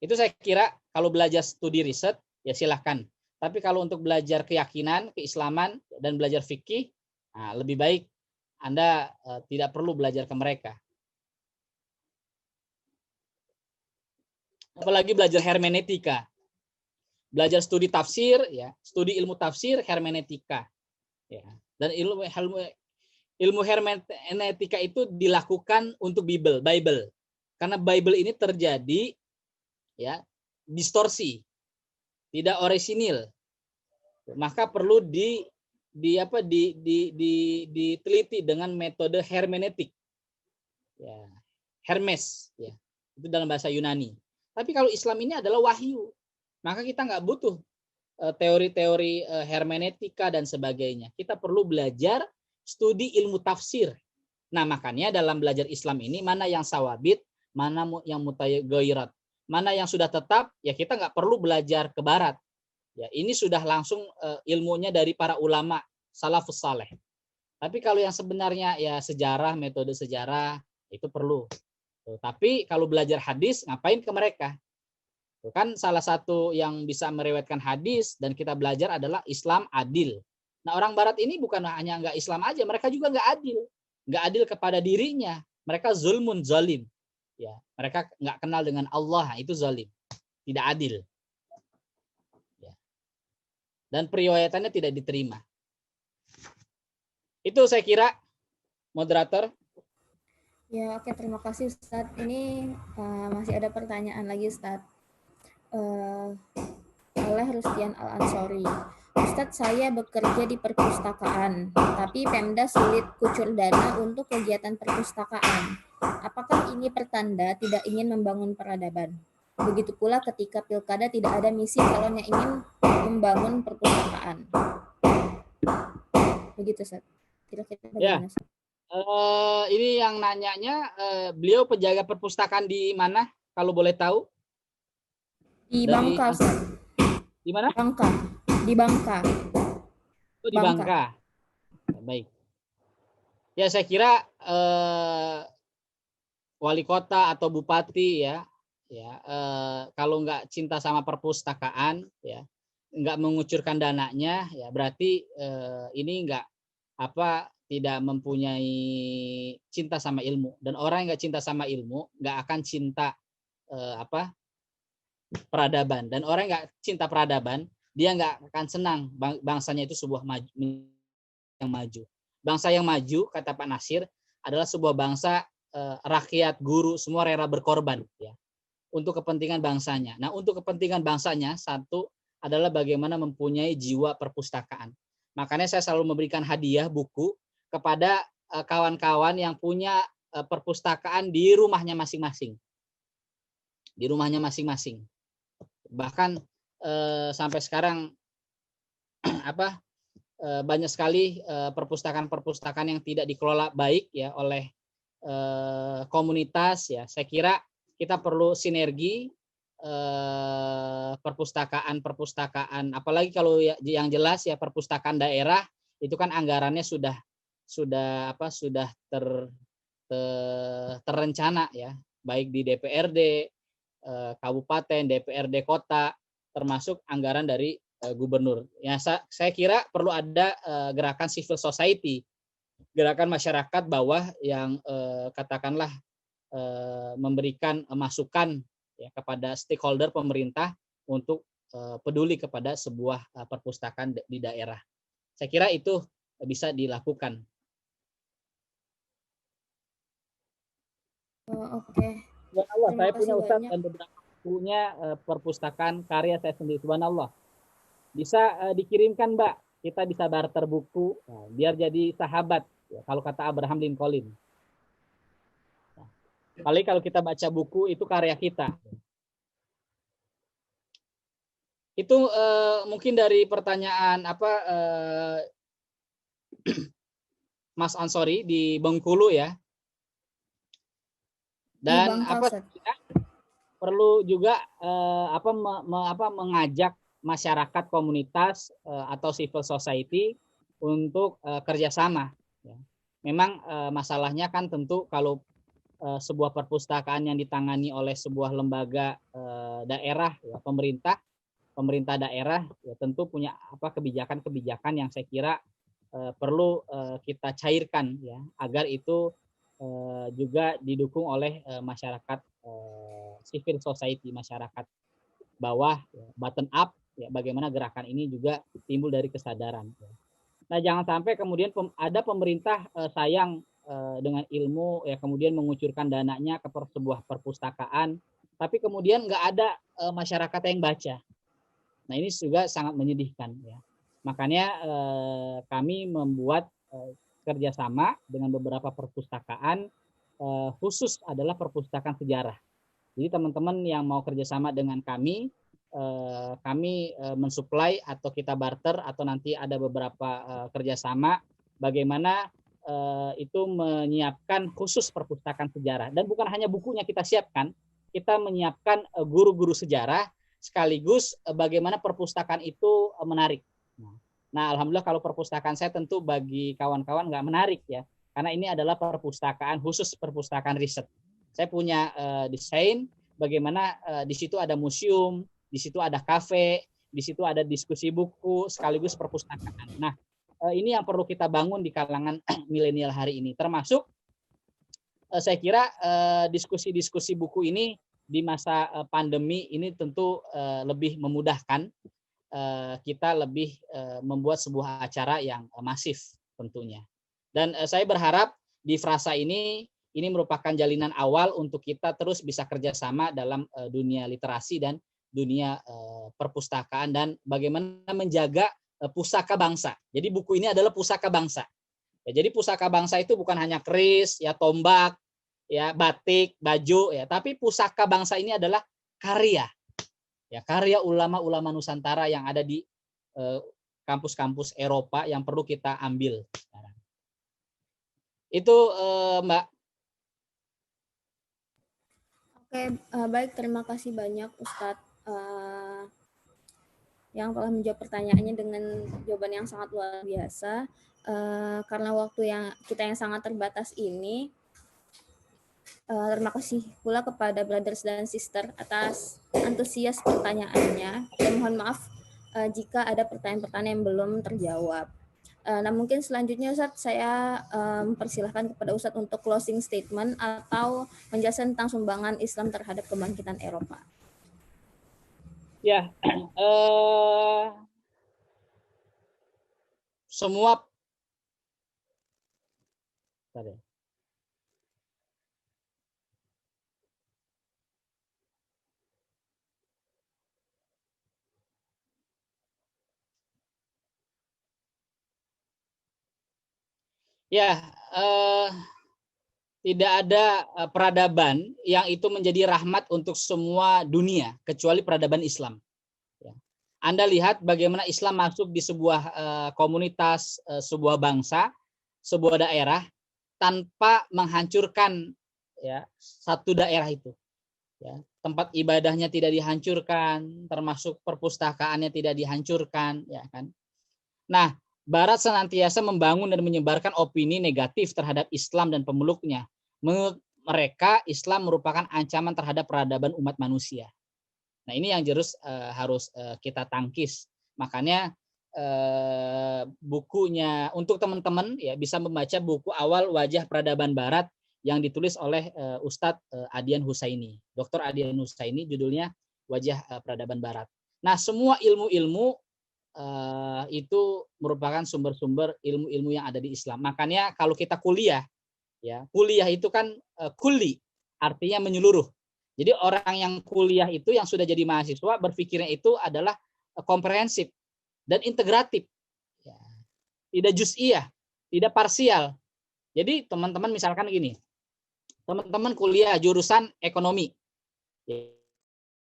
Speaker 2: Itu saya kira kalau belajar studi riset ya silahkan. Tapi kalau untuk belajar keyakinan, keislaman dan belajar fikih, nah, lebih baik Anda tidak perlu belajar ke mereka. Apalagi belajar hermeneutika. Belajar studi tafsir, ya, studi ilmu tafsir, hermeneutika. Ya. Dan ilmu hermeneutika itu dilakukan untuk Bible. Karena Bible ini terjadi ya distorsi, tidak orisinil. Maka perlu diteliti dengan metode hermeneutik. Ya. Hermes, ya. Itu dalam bahasa Yunani. Tapi kalau Islam ini adalah wahyu, maka kita nggak butuh teori-teori hermeneutika dan sebagainya. Kita perlu belajar studi ilmu tafsir. Nah, makanya dalam belajar Islam ini mana yang sawabit, mana yang mutaghayirat, mana yang sudah tetap, ya kita nggak perlu belajar ke barat. Ya, ini sudah langsung ilmunya dari para ulama salafus saleh. Tapi kalau yang sebenarnya ya sejarah, metode sejarah itu perlu. Tapi kalau belajar hadis ngapain ke mereka? Kan salah satu yang bisa meriwayatkan hadis dan kita belajar adalah Islam adil. Nah, orang barat ini bukan hanya nggak Islam aja, mereka juga nggak adil. Nggak adil kepada dirinya. Mereka zulmun zalim. Ya, mereka nggak kenal dengan Allah, itu zalim. Tidak adil. Ya. Dan periwayatannya tidak diterima. Itu saya kira, moderator.
Speaker 1: Ya, oke, terima kasih Ustadz. Ini masih ada pertanyaan lagi Ustadz. Oleh Rustian Al-Ansori. Ustadz, saya bekerja di perpustakaan, tapi Pemda sulit kucur dana untuk kegiatan perpustakaan. Apakah ini pertanda tidak ingin membangun peradaban? Begitu pula ketika pilkada tidak ada misi calon yang ingin membangun perpustakaan. Begitu, Ustadz. Kira-kira bagaimana, Ustadz?
Speaker 2: Ini yang nanyanya, beliau penjaga perpustakaan di mana? Kalau boleh tahu?
Speaker 1: Di Bangka,
Speaker 2: di mana?
Speaker 1: Bangka. Di Bangka.
Speaker 2: Oh, di Bangka. Baik. Ya, saya kira wali kota atau bupati ya kalau nggak cinta sama perpustakaan ya, nggak mengucurkan dananya ya, berarti ini tidak mempunyai cinta sama ilmu. Dan orang yang nggak cinta sama ilmu nggak akan cinta peradaban. Dan orang yang nggak cinta peradaban, dia nggak akan senang bangsanya itu sebuah yang maju. Bangsa yang maju, kata Pak Nasir, adalah sebuah bangsa rakyat, guru, semua rela berkorban ya untuk kepentingan bangsanya. Nah, untuk kepentingan bangsanya, satu adalah bagaimana mempunyai jiwa perpustakaan. Makanya saya selalu memberikan hadiah buku kepada kawan-kawan yang punya perpustakaan di rumahnya masing-masing. Di rumahnya masing-masing. Bahkan sampai sekarang banyak sekali perpustakaan-perpustakaan yang tidak dikelola baik ya oleh komunitas ya. Saya kira kita perlu sinergi perpustakaan, apalagi kalau yang jelas ya perpustakaan daerah itu kan anggarannya sudah terencana ya, baik di DPRD kabupaten, DPRD kota, termasuk anggaran dari gubernur. Ya, saya kira perlu ada gerakan civil society, gerakan masyarakat bawah yang katakanlah memberikan masukan ya kepada stakeholder pemerintah untuk peduli kepada sebuah perpustakaan di daerah. Saya kira itu bisa dilakukan.
Speaker 1: Oke.
Speaker 2: Subhanallah, saya punya Ustadz dan beberapa punya perpustakaan karya saya sendiri. Subhanallah. bisa dikirimkan Mbak, kita bisa barter buku, nah, biar jadi sahabat, ya, kalau kata Abraham Lincoln. Nah, paling kalau kita baca buku itu karya kita. Itu mungkin dari pertanyaan apa Mas Ansori di Bengkulu ya.
Speaker 1: Di
Speaker 2: Dan
Speaker 1: Bangka,
Speaker 2: apa
Speaker 1: Ustaz.
Speaker 2: perlu juga mengajak masyarakat komunitas atau civil society untuk kerjasama. Ya. Memang masalahnya kan tentu kalau sebuah perpustakaan yang ditangani oleh sebuah lembaga daerah, ya, pemerintah daerah, ya, tentu punya apa kebijakan-kebijakan yang saya kira perlu kita cairkan, ya, agar itu juga didukung oleh masyarakat civil society, masyarakat bawah, ya, bottom up, ya, bagaimana gerakan ini juga timbul dari kesadaran. Ya. Nah, jangan sampai kemudian ada pemerintah sayang dengan ilmu, ya, kemudian mengucurkan dananya ke sebuah perpustakaan, tapi kemudian nggak ada masyarakat yang baca. Nah, ini juga sangat menyedihkan, ya. Makanya kami membuat kerjasama dengan beberapa perpustakaan, khusus adalah perpustakaan sejarah. Jadi teman-teman yang mau kerjasama dengan kami mensuplai atau kita barter atau nanti ada beberapa kerjasama bagaimana itu menyiapkan khusus perpustakaan sejarah. Dan bukan hanya bukunya kita siapkan, kita menyiapkan guru-guru sejarah sekaligus bagaimana perpustakaan itu menarik. Nah, alhamdulillah kalau perpustakaan saya tentu bagi kawan-kawan nggak menarik, ya, karena ini adalah perpustakaan khusus, perpustakaan riset. Saya punya desain bagaimana di situ ada museum, di situ ada kafe, di situ ada diskusi buku sekaligus perpustakaan. Nah, ini yang perlu kita bangun di kalangan milenial hari ini, termasuk saya kira diskusi-diskusi buku ini di masa pandemi ini tentu lebih memudahkan kita lebih membuat sebuah acara yang masif tentunya. Dan saya berharap di frasa ini merupakan jalinan awal untuk kita terus bisa kerjasama dalam dunia literasi dan dunia perpustakaan dan bagaimana menjaga pusaka bangsa. Jadi buku ini adalah pusaka bangsa. Ya, jadi pusaka bangsa itu bukan hanya keris, ya, tombak, ya, batik, baju, ya, tapi pusaka bangsa ini adalah karya. Ya, karya ulama-ulama Nusantara yang ada di kampus-kampus Eropa yang perlu kita ambil. Itu Mbak.
Speaker 1: Oke, baik, terima kasih banyak Ustadz yang telah menjawab pertanyaannya dengan jawaban yang sangat luar biasa. Karena waktu yang kita yang sangat terbatas ini, terima kasih pula kepada brothers dan sister atas antusias pertanyaannya, dan mohon maaf jika ada pertanyaan-pertanyaan yang belum terjawab. Nah, mungkin selanjutnya Ustadz, saya mempersilahkan kepada Ustadz untuk closing statement atau menjelaskan tentang sumbangan Islam terhadap kebangkitan Eropa.
Speaker 2: Ya, semua ya, tidak ada peradaban yang itu menjadi rahmat untuk semua dunia kecuali peradaban Islam. Ya. Anda lihat bagaimana Islam masuk di sebuah komunitas, sebuah bangsa, sebuah daerah tanpa menghancurkan, ya, satu daerah itu. Ya, tempat ibadahnya tidak dihancurkan, termasuk perpustakaannya tidak dihancurkan, ya kan. Nah, Barat senantiasa membangun dan menyebarkan opini negatif terhadap Islam dan pemeluknya. Menurut mereka, Islam merupakan ancaman terhadap peradaban umat manusia. Nah, ini yang harus kita tangkis. Makanya bukunya untuk teman-teman, ya, bisa membaca buku awal Wajah Peradaban Barat yang ditulis oleh Ustadz Adian Husaini, Dr. Adian Husaini, judulnya Wajah Peradaban Barat. Nah, semua ilmu-ilmu itu merupakan sumber-sumber ilmu-ilmu yang ada di Islam. Makanya kalau kita kuliah, ya, kuliah itu kan kuli, artinya menyeluruh. Jadi orang yang kuliah itu yang sudah jadi mahasiswa berpikirnya itu adalah komprehensif. dan integratif. Ya. Tidak juz'iyah, tidak parsial. Jadi teman-teman misalkan gini, teman-teman kuliah jurusan ekonomi. Ya.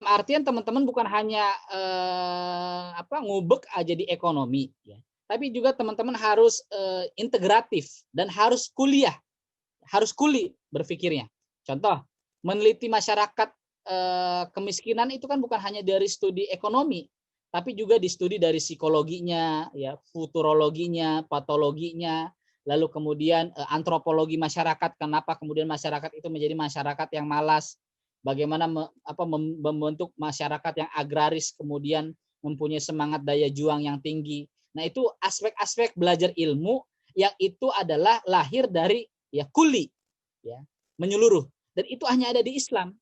Speaker 2: Artian teman-teman bukan hanya ngubek aja di ekonomi, ya. Tapi juga teman-teman harus integratif dan harus kuliah, harus kuli berpikirnya. Contoh, meneliti masyarakat kemiskinan itu kan bukan hanya dari studi ekonomi, tapi juga di studi dari psikologinya, ya, futurologinya, patologinya, lalu kemudian antropologi masyarakat, kenapa kemudian masyarakat itu menjadi masyarakat yang malas, bagaimana membentuk masyarakat yang agraris kemudian mempunyai semangat daya juang yang tinggi. Nah, itu aspek-aspek belajar ilmu yang itu adalah lahir dari ya kuli, ya, menyeluruh, dan itu hanya ada di Islam.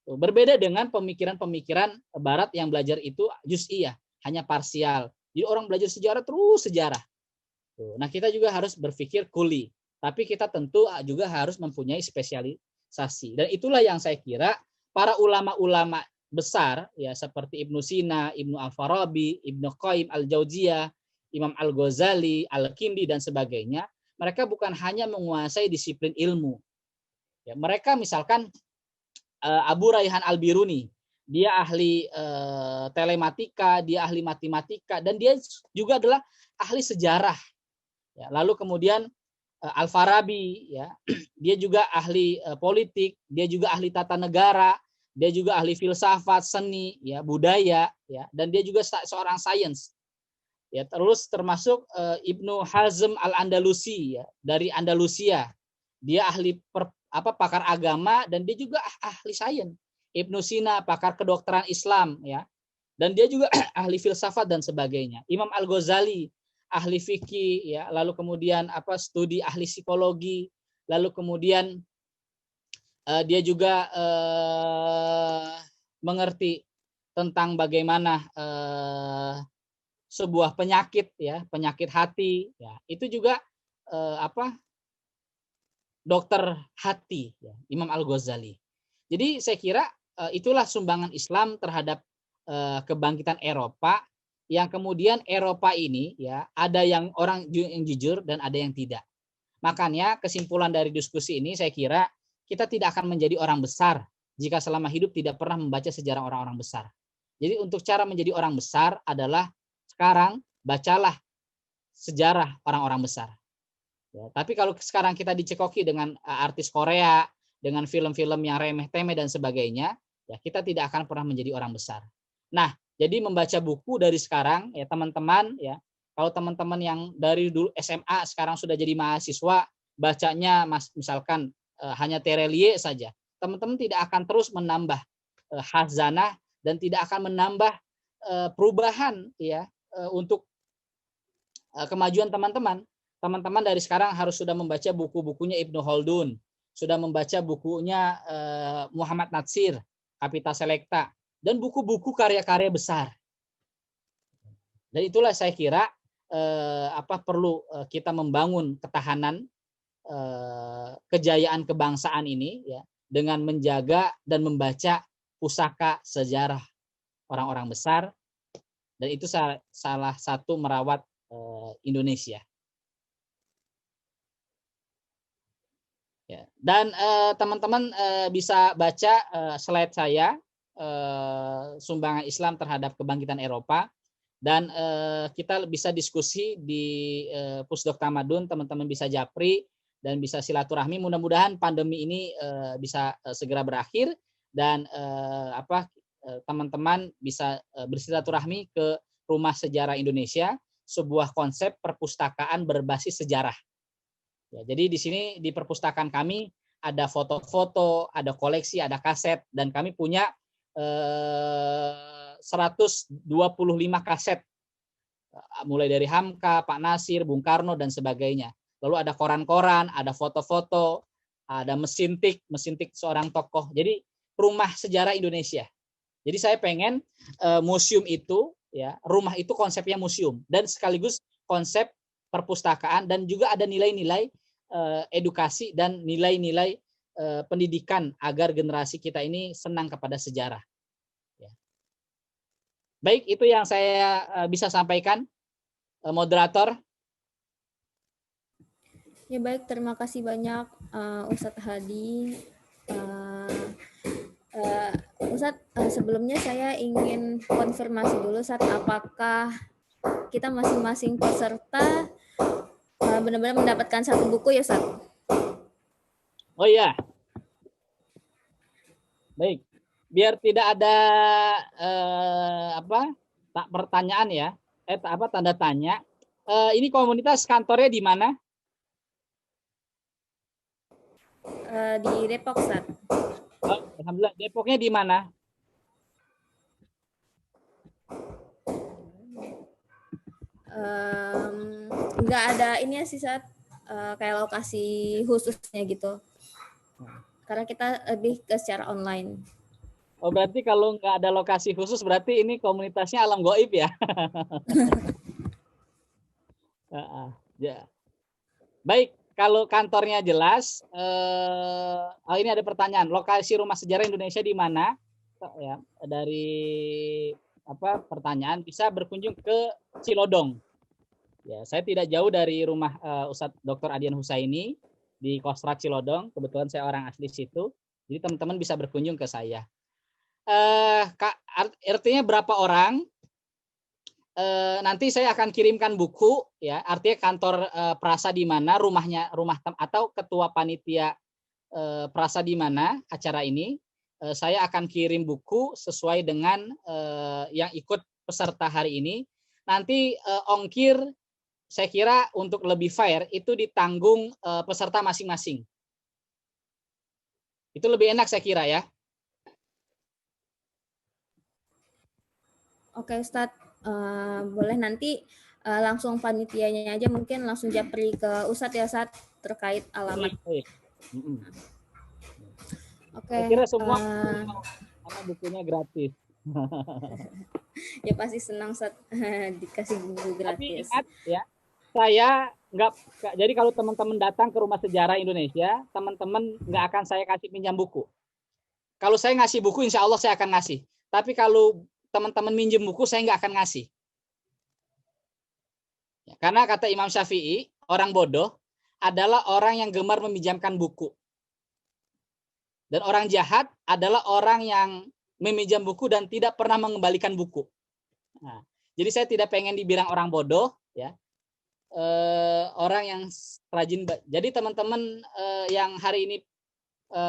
Speaker 2: Berbeda dengan pemikiran-pemikiran barat yang belajar itu juz'iyah, hanya parsial. Jadi orang belajar sejarah terus sejarah. Nah, kita juga harus berpikir kuli, tapi kita tentu juga harus mempunyai spesialisasi. Dan itulah yang saya kira para ulama-ulama besar ya seperti Ibnu Sina, Ibnu Al-Farabi, Ibnu Qayyim Al-Jauziyah, Imam Al-Ghazali, Al-Kindi dan sebagainya, mereka bukan hanya menguasai disiplin ilmu. Ya, mereka misalkan Abu Raihan Al-Biruni, dia ahli telematika, dia ahli matematika, dan dia juga adalah ahli sejarah. Ya, lalu kemudian Al-Farabi, ya, dia juga ahli politik, dia juga ahli tata negara, dia juga ahli filsafat, seni, ya, budaya, ya, dan dia juga seorang sains. Ya, terus termasuk Ibnu Hazm Al-Andalusi, ya, dari Andalusia, dia ahli pakar agama dan dia juga ahli sains. Ibnu Sina pakar kedokteran Islam, ya, dan dia juga ahli filsafat dan sebagainya. Imam Al-Ghazali ahli fikih, ya, lalu kemudian studi ahli psikologi, lalu kemudian dia juga mengerti tentang bagaimana sebuah penyakit, ya, penyakit hati, ya, itu juga dokter hati, ya, Imam Al-Ghazali. Jadi saya kira itulah sumbangan Islam terhadap kebangkitan Eropa, yang kemudian Eropa ini, ya, ada yang orang yang jujur dan ada yang tidak. Makanya kesimpulan dari diskusi ini saya kira kita tidak akan menjadi orang besar jika selama hidup tidak pernah membaca sejarah orang-orang besar. Jadi untuk cara menjadi orang besar adalah sekarang bacalah sejarah orang-orang besar. Ya, tapi kalau sekarang kita dicekoki dengan artis Korea, dengan film-film yang remeh-temeh dan sebagainya, ya kita tidak akan pernah menjadi orang besar. Nah, jadi membaca buku dari sekarang, ya teman-teman, ya, kalau teman-teman yang dari dulu SMA sekarang sudah jadi mahasiswa, bacanya misalkan hanya Terelie saja, teman-teman tidak akan terus menambah khazanah dan tidak akan menambah perubahan, ya, untuk kemajuan teman-teman. Teman-teman dari sekarang harus sudah membaca buku-bukunya Ibnu Khaldun, sudah membaca bukunya Muhammad Natsir, Kapita Selecta, dan buku-buku karya-karya besar. Dan itulah saya kira perlu kita membangun ketahanan kejayaan kebangsaan ini, ya, dengan menjaga dan membaca pusaka sejarah orang-orang besar, dan itu salah satu merawat Indonesia. Ya. Dan teman-teman bisa baca slide saya, sumbangan Islam terhadap kebangkitan Eropa, dan kita bisa diskusi di Pusdok Tamadun, teman-teman bisa japri dan bisa silaturahmi. Mudah-mudahan pandemi ini bisa segera berakhir dan teman-teman bisa bersilaturahmi ke Rumah Sejarah Indonesia, sebuah konsep perpustakaan berbasis sejarah. Ya, jadi di sini di perpustakaan kami ada foto-foto, ada koleksi, ada kaset, dan kami punya 125 kaset, mulai dari Hamka, Pak Nasir, Bung Karno, dan sebagainya. Lalu ada koran-koran, ada foto-foto, ada mesin tik seorang tokoh. Jadi Rumah Sejarah Indonesia. Jadi saya pengen museum itu, ya, rumah itu konsepnya museum dan sekaligus konsep perpustakaan, dan juga ada nilai-nilai edukasi dan nilai-nilai pendidikan agar generasi kita ini senang kepada sejarah. Ya. Baik, itu yang saya bisa sampaikan, moderator.
Speaker 1: Ya baik, terima kasih banyak Ustadz Hadi. Ustadz, sebelumnya saya ingin konfirmasi dulu, Ustadz, apakah kita masing-masing peserta benar-benar mendapatkan satu buku ya, Ustadz?
Speaker 2: Oh iya, baik. Biar tidak ada pertanyaan ya, tanda tanya. Ini komunitas kantornya di mana?
Speaker 1: Di Depok, Ustadz.
Speaker 2: Oh, alhamdulillah. Depoknya di mana?
Speaker 1: Nggak ada ini ya sih, Ustadz, kayak lokasi khususnya gitu. Karena kita lebih ke secara online.
Speaker 2: Oh, berarti kalau nggak ada lokasi khusus, berarti ini komunitasnya alam goib ya? Ya. Baik, kalau kantornya jelas, ini ada pertanyaan. Lokasi Rumah Sejarah Indonesia di mana? Ya, dari pertanyaan bisa berkunjung ke Cilodong. Ya, saya tidak jauh dari rumah Ustadz Dr. Adian Husaini di Kostrat Cilodong. Kebetulan saya orang asli situ. Jadi teman-teman bisa berkunjung ke saya. Artinya berapa orang? Nanti saya akan kirimkan buku ya, artinya kantor Prasa di mana, rumah atau ketua panitia Prasa di mana acara ini, saya akan kirim buku sesuai dengan yang ikut peserta hari ini. Nanti ongkir saya kira untuk lebih fair itu ditanggung peserta masing-masing. Itu lebih enak saya kira ya.
Speaker 1: Oke, Ustadz. Boleh nanti langsung panitianya aja mungkin langsung japri ke Ustadz ya, Ustadz, terkait alamat.
Speaker 2: Oke. Saya kira semua karena bukunya gratis.
Speaker 1: Ya pasti senang Ustadz dikasih buku gratis.
Speaker 2: Tapi ingat ya, saya jadi kalau teman-teman datang ke Rumah Sejarah Indonesia, teman-teman nggak akan saya kasih pinjam buku. Kalau saya ngasih buku, insya Allah saya akan ngasih. Tapi kalau teman-teman minjem buku, saya nggak akan ngasih. Ya, karena kata Imam Syafi'i, orang bodoh adalah orang yang gemar meminjamkan buku. Dan orang jahat adalah orang yang meminjam buku dan tidak pernah mengembalikan buku. Nah, jadi saya tidak pengen dibilang orang bodoh, ya. Orang yang rajin. Jadi teman-teman yang hari ini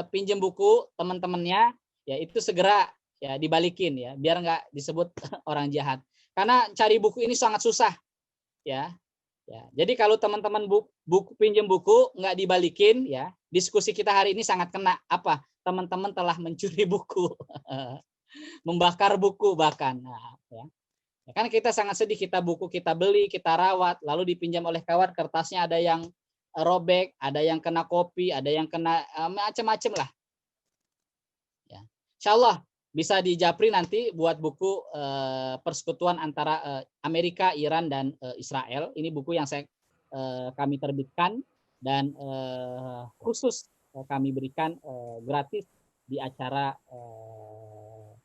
Speaker 2: pinjam buku teman-temannya, ya itu segera ya dibalikin ya, biar nggak disebut orang jahat. Karena cari buku ini sangat susah, ya. Ya, jadi kalau teman-teman pinjam buku nggak dibalikin, ya diskusi kita hari ini sangat kena. Apa? Teman-teman telah mencuri buku, membakar buku bahkan. Nah, ya. Kan kita sangat sedih, buku kita beli, kita rawat, lalu dipinjam oleh kawan, kertasnya ada yang robek, ada yang kena kopi, ada yang kena macam-macam lah. Ya. Insya Allah bisa dijapri nanti buat buku persekutuan antara Amerika, Iran, dan Israel. Ini buku yang kami terbitkan dan khusus kami berikan gratis di acara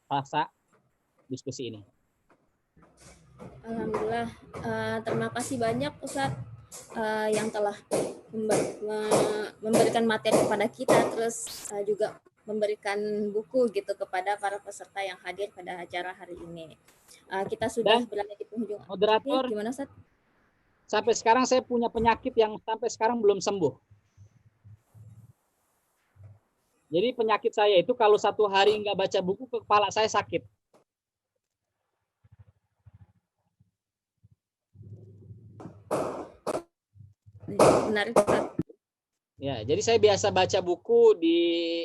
Speaker 2: Prasa diskusi ini.
Speaker 1: Alhamdulillah, terima kasih banyak Ustadz yang telah memberikan materi kepada kita, terus juga memberikan buku gitu kepada para peserta yang hadir pada acara hari ini. Kita sudah berada di penghujung.
Speaker 2: Moderator,
Speaker 1: gimana Ustadz?
Speaker 2: Sampai sekarang saya punya penyakit yang sampai sekarang belum sembuh. Jadi penyakit saya itu kalau satu hari nggak baca buku, kepala saya sakit.
Speaker 1: Menarik, Ustadz.
Speaker 2: Ya, jadi saya biasa baca buku di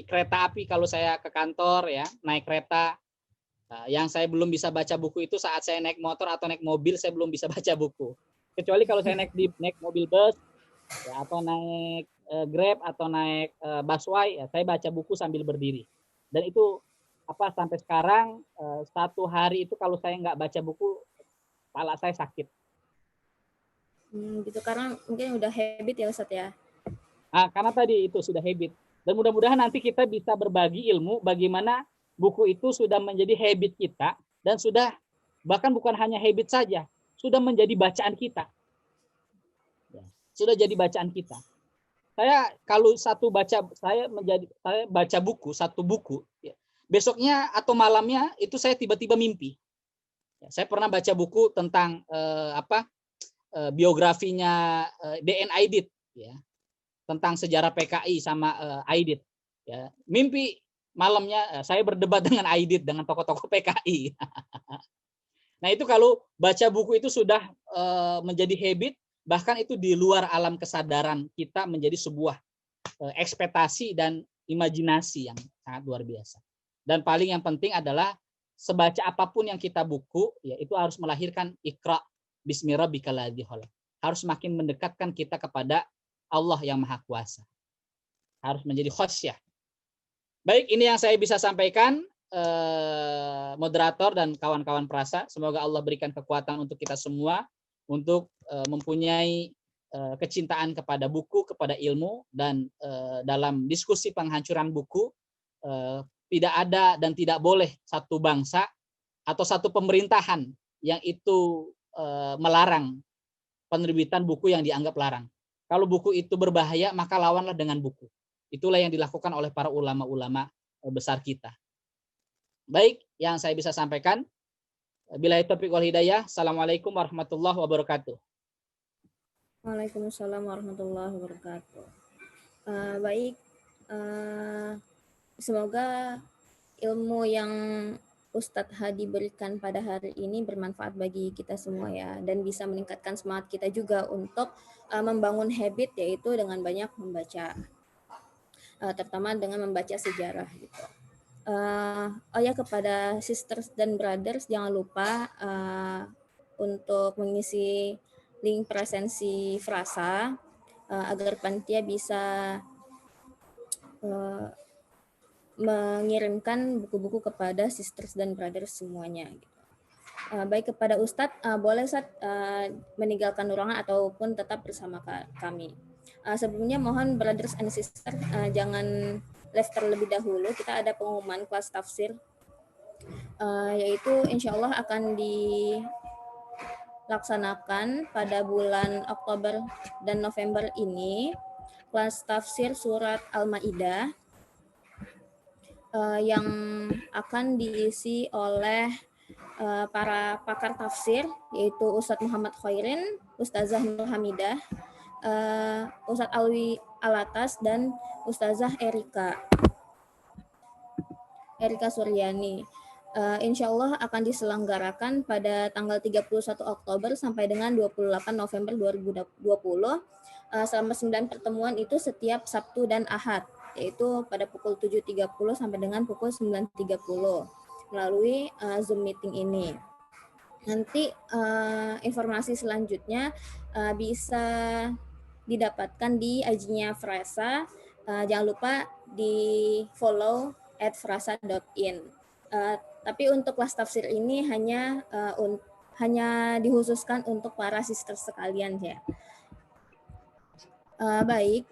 Speaker 2: kereta api kalau saya ke kantor ya, naik kereta. Nah, yang saya belum bisa baca buku itu saat saya naik motor atau naik mobil, saya belum bisa baca buku. Kecuali kalau saya naik mobil bus ya, atau naik Grab atau naik busway, ya, saya baca buku sambil berdiri. Dan itu sampai sekarang satu hari itu kalau saya nggak baca buku, kepala saya sakit.
Speaker 1: Gitu, karena mungkin udah habit ya Ustadz ya.
Speaker 2: Nah, karena tadi itu sudah habit. Dan mudah-mudahan nanti kita bisa berbagi ilmu bagaimana buku itu sudah menjadi habit kita. dan sudah bahkan bukan hanya habit saja, sudah menjadi bacaan kita. Ya, sudah jadi bacaan kita. Saya kalau saya baca buku, satu buku, ya, besoknya atau malamnya itu saya tiba-tiba mimpi. Ya, saya pernah baca buku tentang biografinya DN Aidit, ya, tentang sejarah PKI sama Aidit. Ya, mimpi malamnya saya berdebat dengan Aidit, dengan tokoh-tokoh PKI. Nah itu kalau baca buku itu sudah menjadi habit, bahkan itu di luar alam kesadaran kita menjadi sebuah ekspektasi dan imajinasi yang sangat luar biasa. Dan paling yang penting adalah sebaca apapun yang kita buku, ya itu harus melahirkan Iqra bismi rabbikal ladzi khalaq. Harus makin mendekatkan kita kepada Allah yang Maha Kuasa. Harus menjadi khasyah. Baik, ini yang saya bisa sampaikan, moderator dan kawan-kawan perasa. Semoga Allah berikan kekuatan untuk kita semua untuk mempunyai kecintaan kepada buku, kepada ilmu, dan dalam diskusi penghancuran buku tidak ada dan tidak boleh satu bangsa atau satu pemerintahan yang itu melarang penerbitan buku yang dianggap larang. Kalau buku itu berbahaya, maka lawanlah dengan buku. Itulah yang dilakukan oleh para ulama-ulama besar kita. Baik, yang saya bisa sampaikan. Billahi taufiq wal hidayah. Assalamualaikum warahmatullahi wabarakatuh.
Speaker 1: Waalaikumsalam warahmatullahi wabarakatuh. Baik, semoga ilmu yang Ustadz Hadi berikan pada hari ini bermanfaat bagi kita semua ya, dan bisa meningkatkan semangat kita juga untuk membangun habit, yaitu dengan banyak membaca, terutama dengan membaca sejarah gitu. Kepada sisters dan brothers, jangan lupa untuk mengisi link presensi frasa agar panitia bisa mengirimkan buku-buku kepada sisters dan brothers semuanya. Baik, kepada Ustadz, boleh Ustadz meninggalkan ruangan ataupun tetap bersama kami. Sebelumnya mohon brothers and sisters jangan live terlebih dahulu. Kita ada pengumuman kelas tafsir, yaitu insya Allah akan dilaksanakan pada bulan Oktober dan November ini. Kelas tafsir surat Al-Maidah yang akan diisi oleh para pakar tafsir, yaitu Ustadz Muhammad Khairin, Ustazah Nur Hamidah, Ustadz Alwi Alatas, dan Ustazah Erika Suryani. Insya Allah akan diselenggarakan pada tanggal 31 Oktober sampai dengan 28 November 2020. Selama 9 pertemuan itu setiap Sabtu dan Ahad, yaitu pada pukul 7.30 sampai dengan pukul 9.30 melalui Zoom meeting ini. Nanti informasi selanjutnya bisa didapatkan di IG-nya Frasa. Jangan lupa di follow @frasa.in. Tapi untuk kelas tafsir ini hanya dikhususkan untuk para sister sekalian ya. Baik,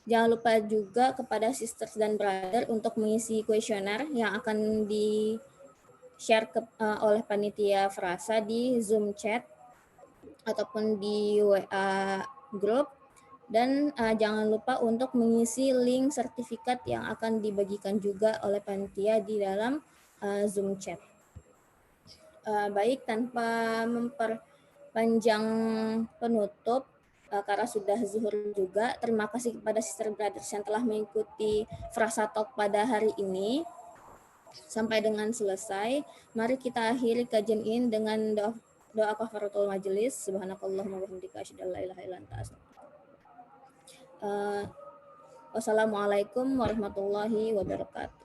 Speaker 1: jangan lupa juga kepada sisters dan brother untuk mengisi kuesioner yang akan di-share oleh panitia Frasa di Zoom chat ataupun di WA group. Dan jangan lupa untuk mengisi link sertifikat yang akan dibagikan juga oleh panitia di dalam Zoom chat. Baik, tanpa memperpanjang penutup, karena sudah zuhur juga, terima kasih kepada sister brothers yang telah mengikuti Frasa Talk pada hari ini. Sampai dengan selesai, mari kita akhiri kajian ini dengan doa kafaratul majelis. Subhanakallahumma wa bihamdika asyhadu an la ilaha illa anta astaghfiruka. Wassalamualaikum warahmatullahi wabarakatuh.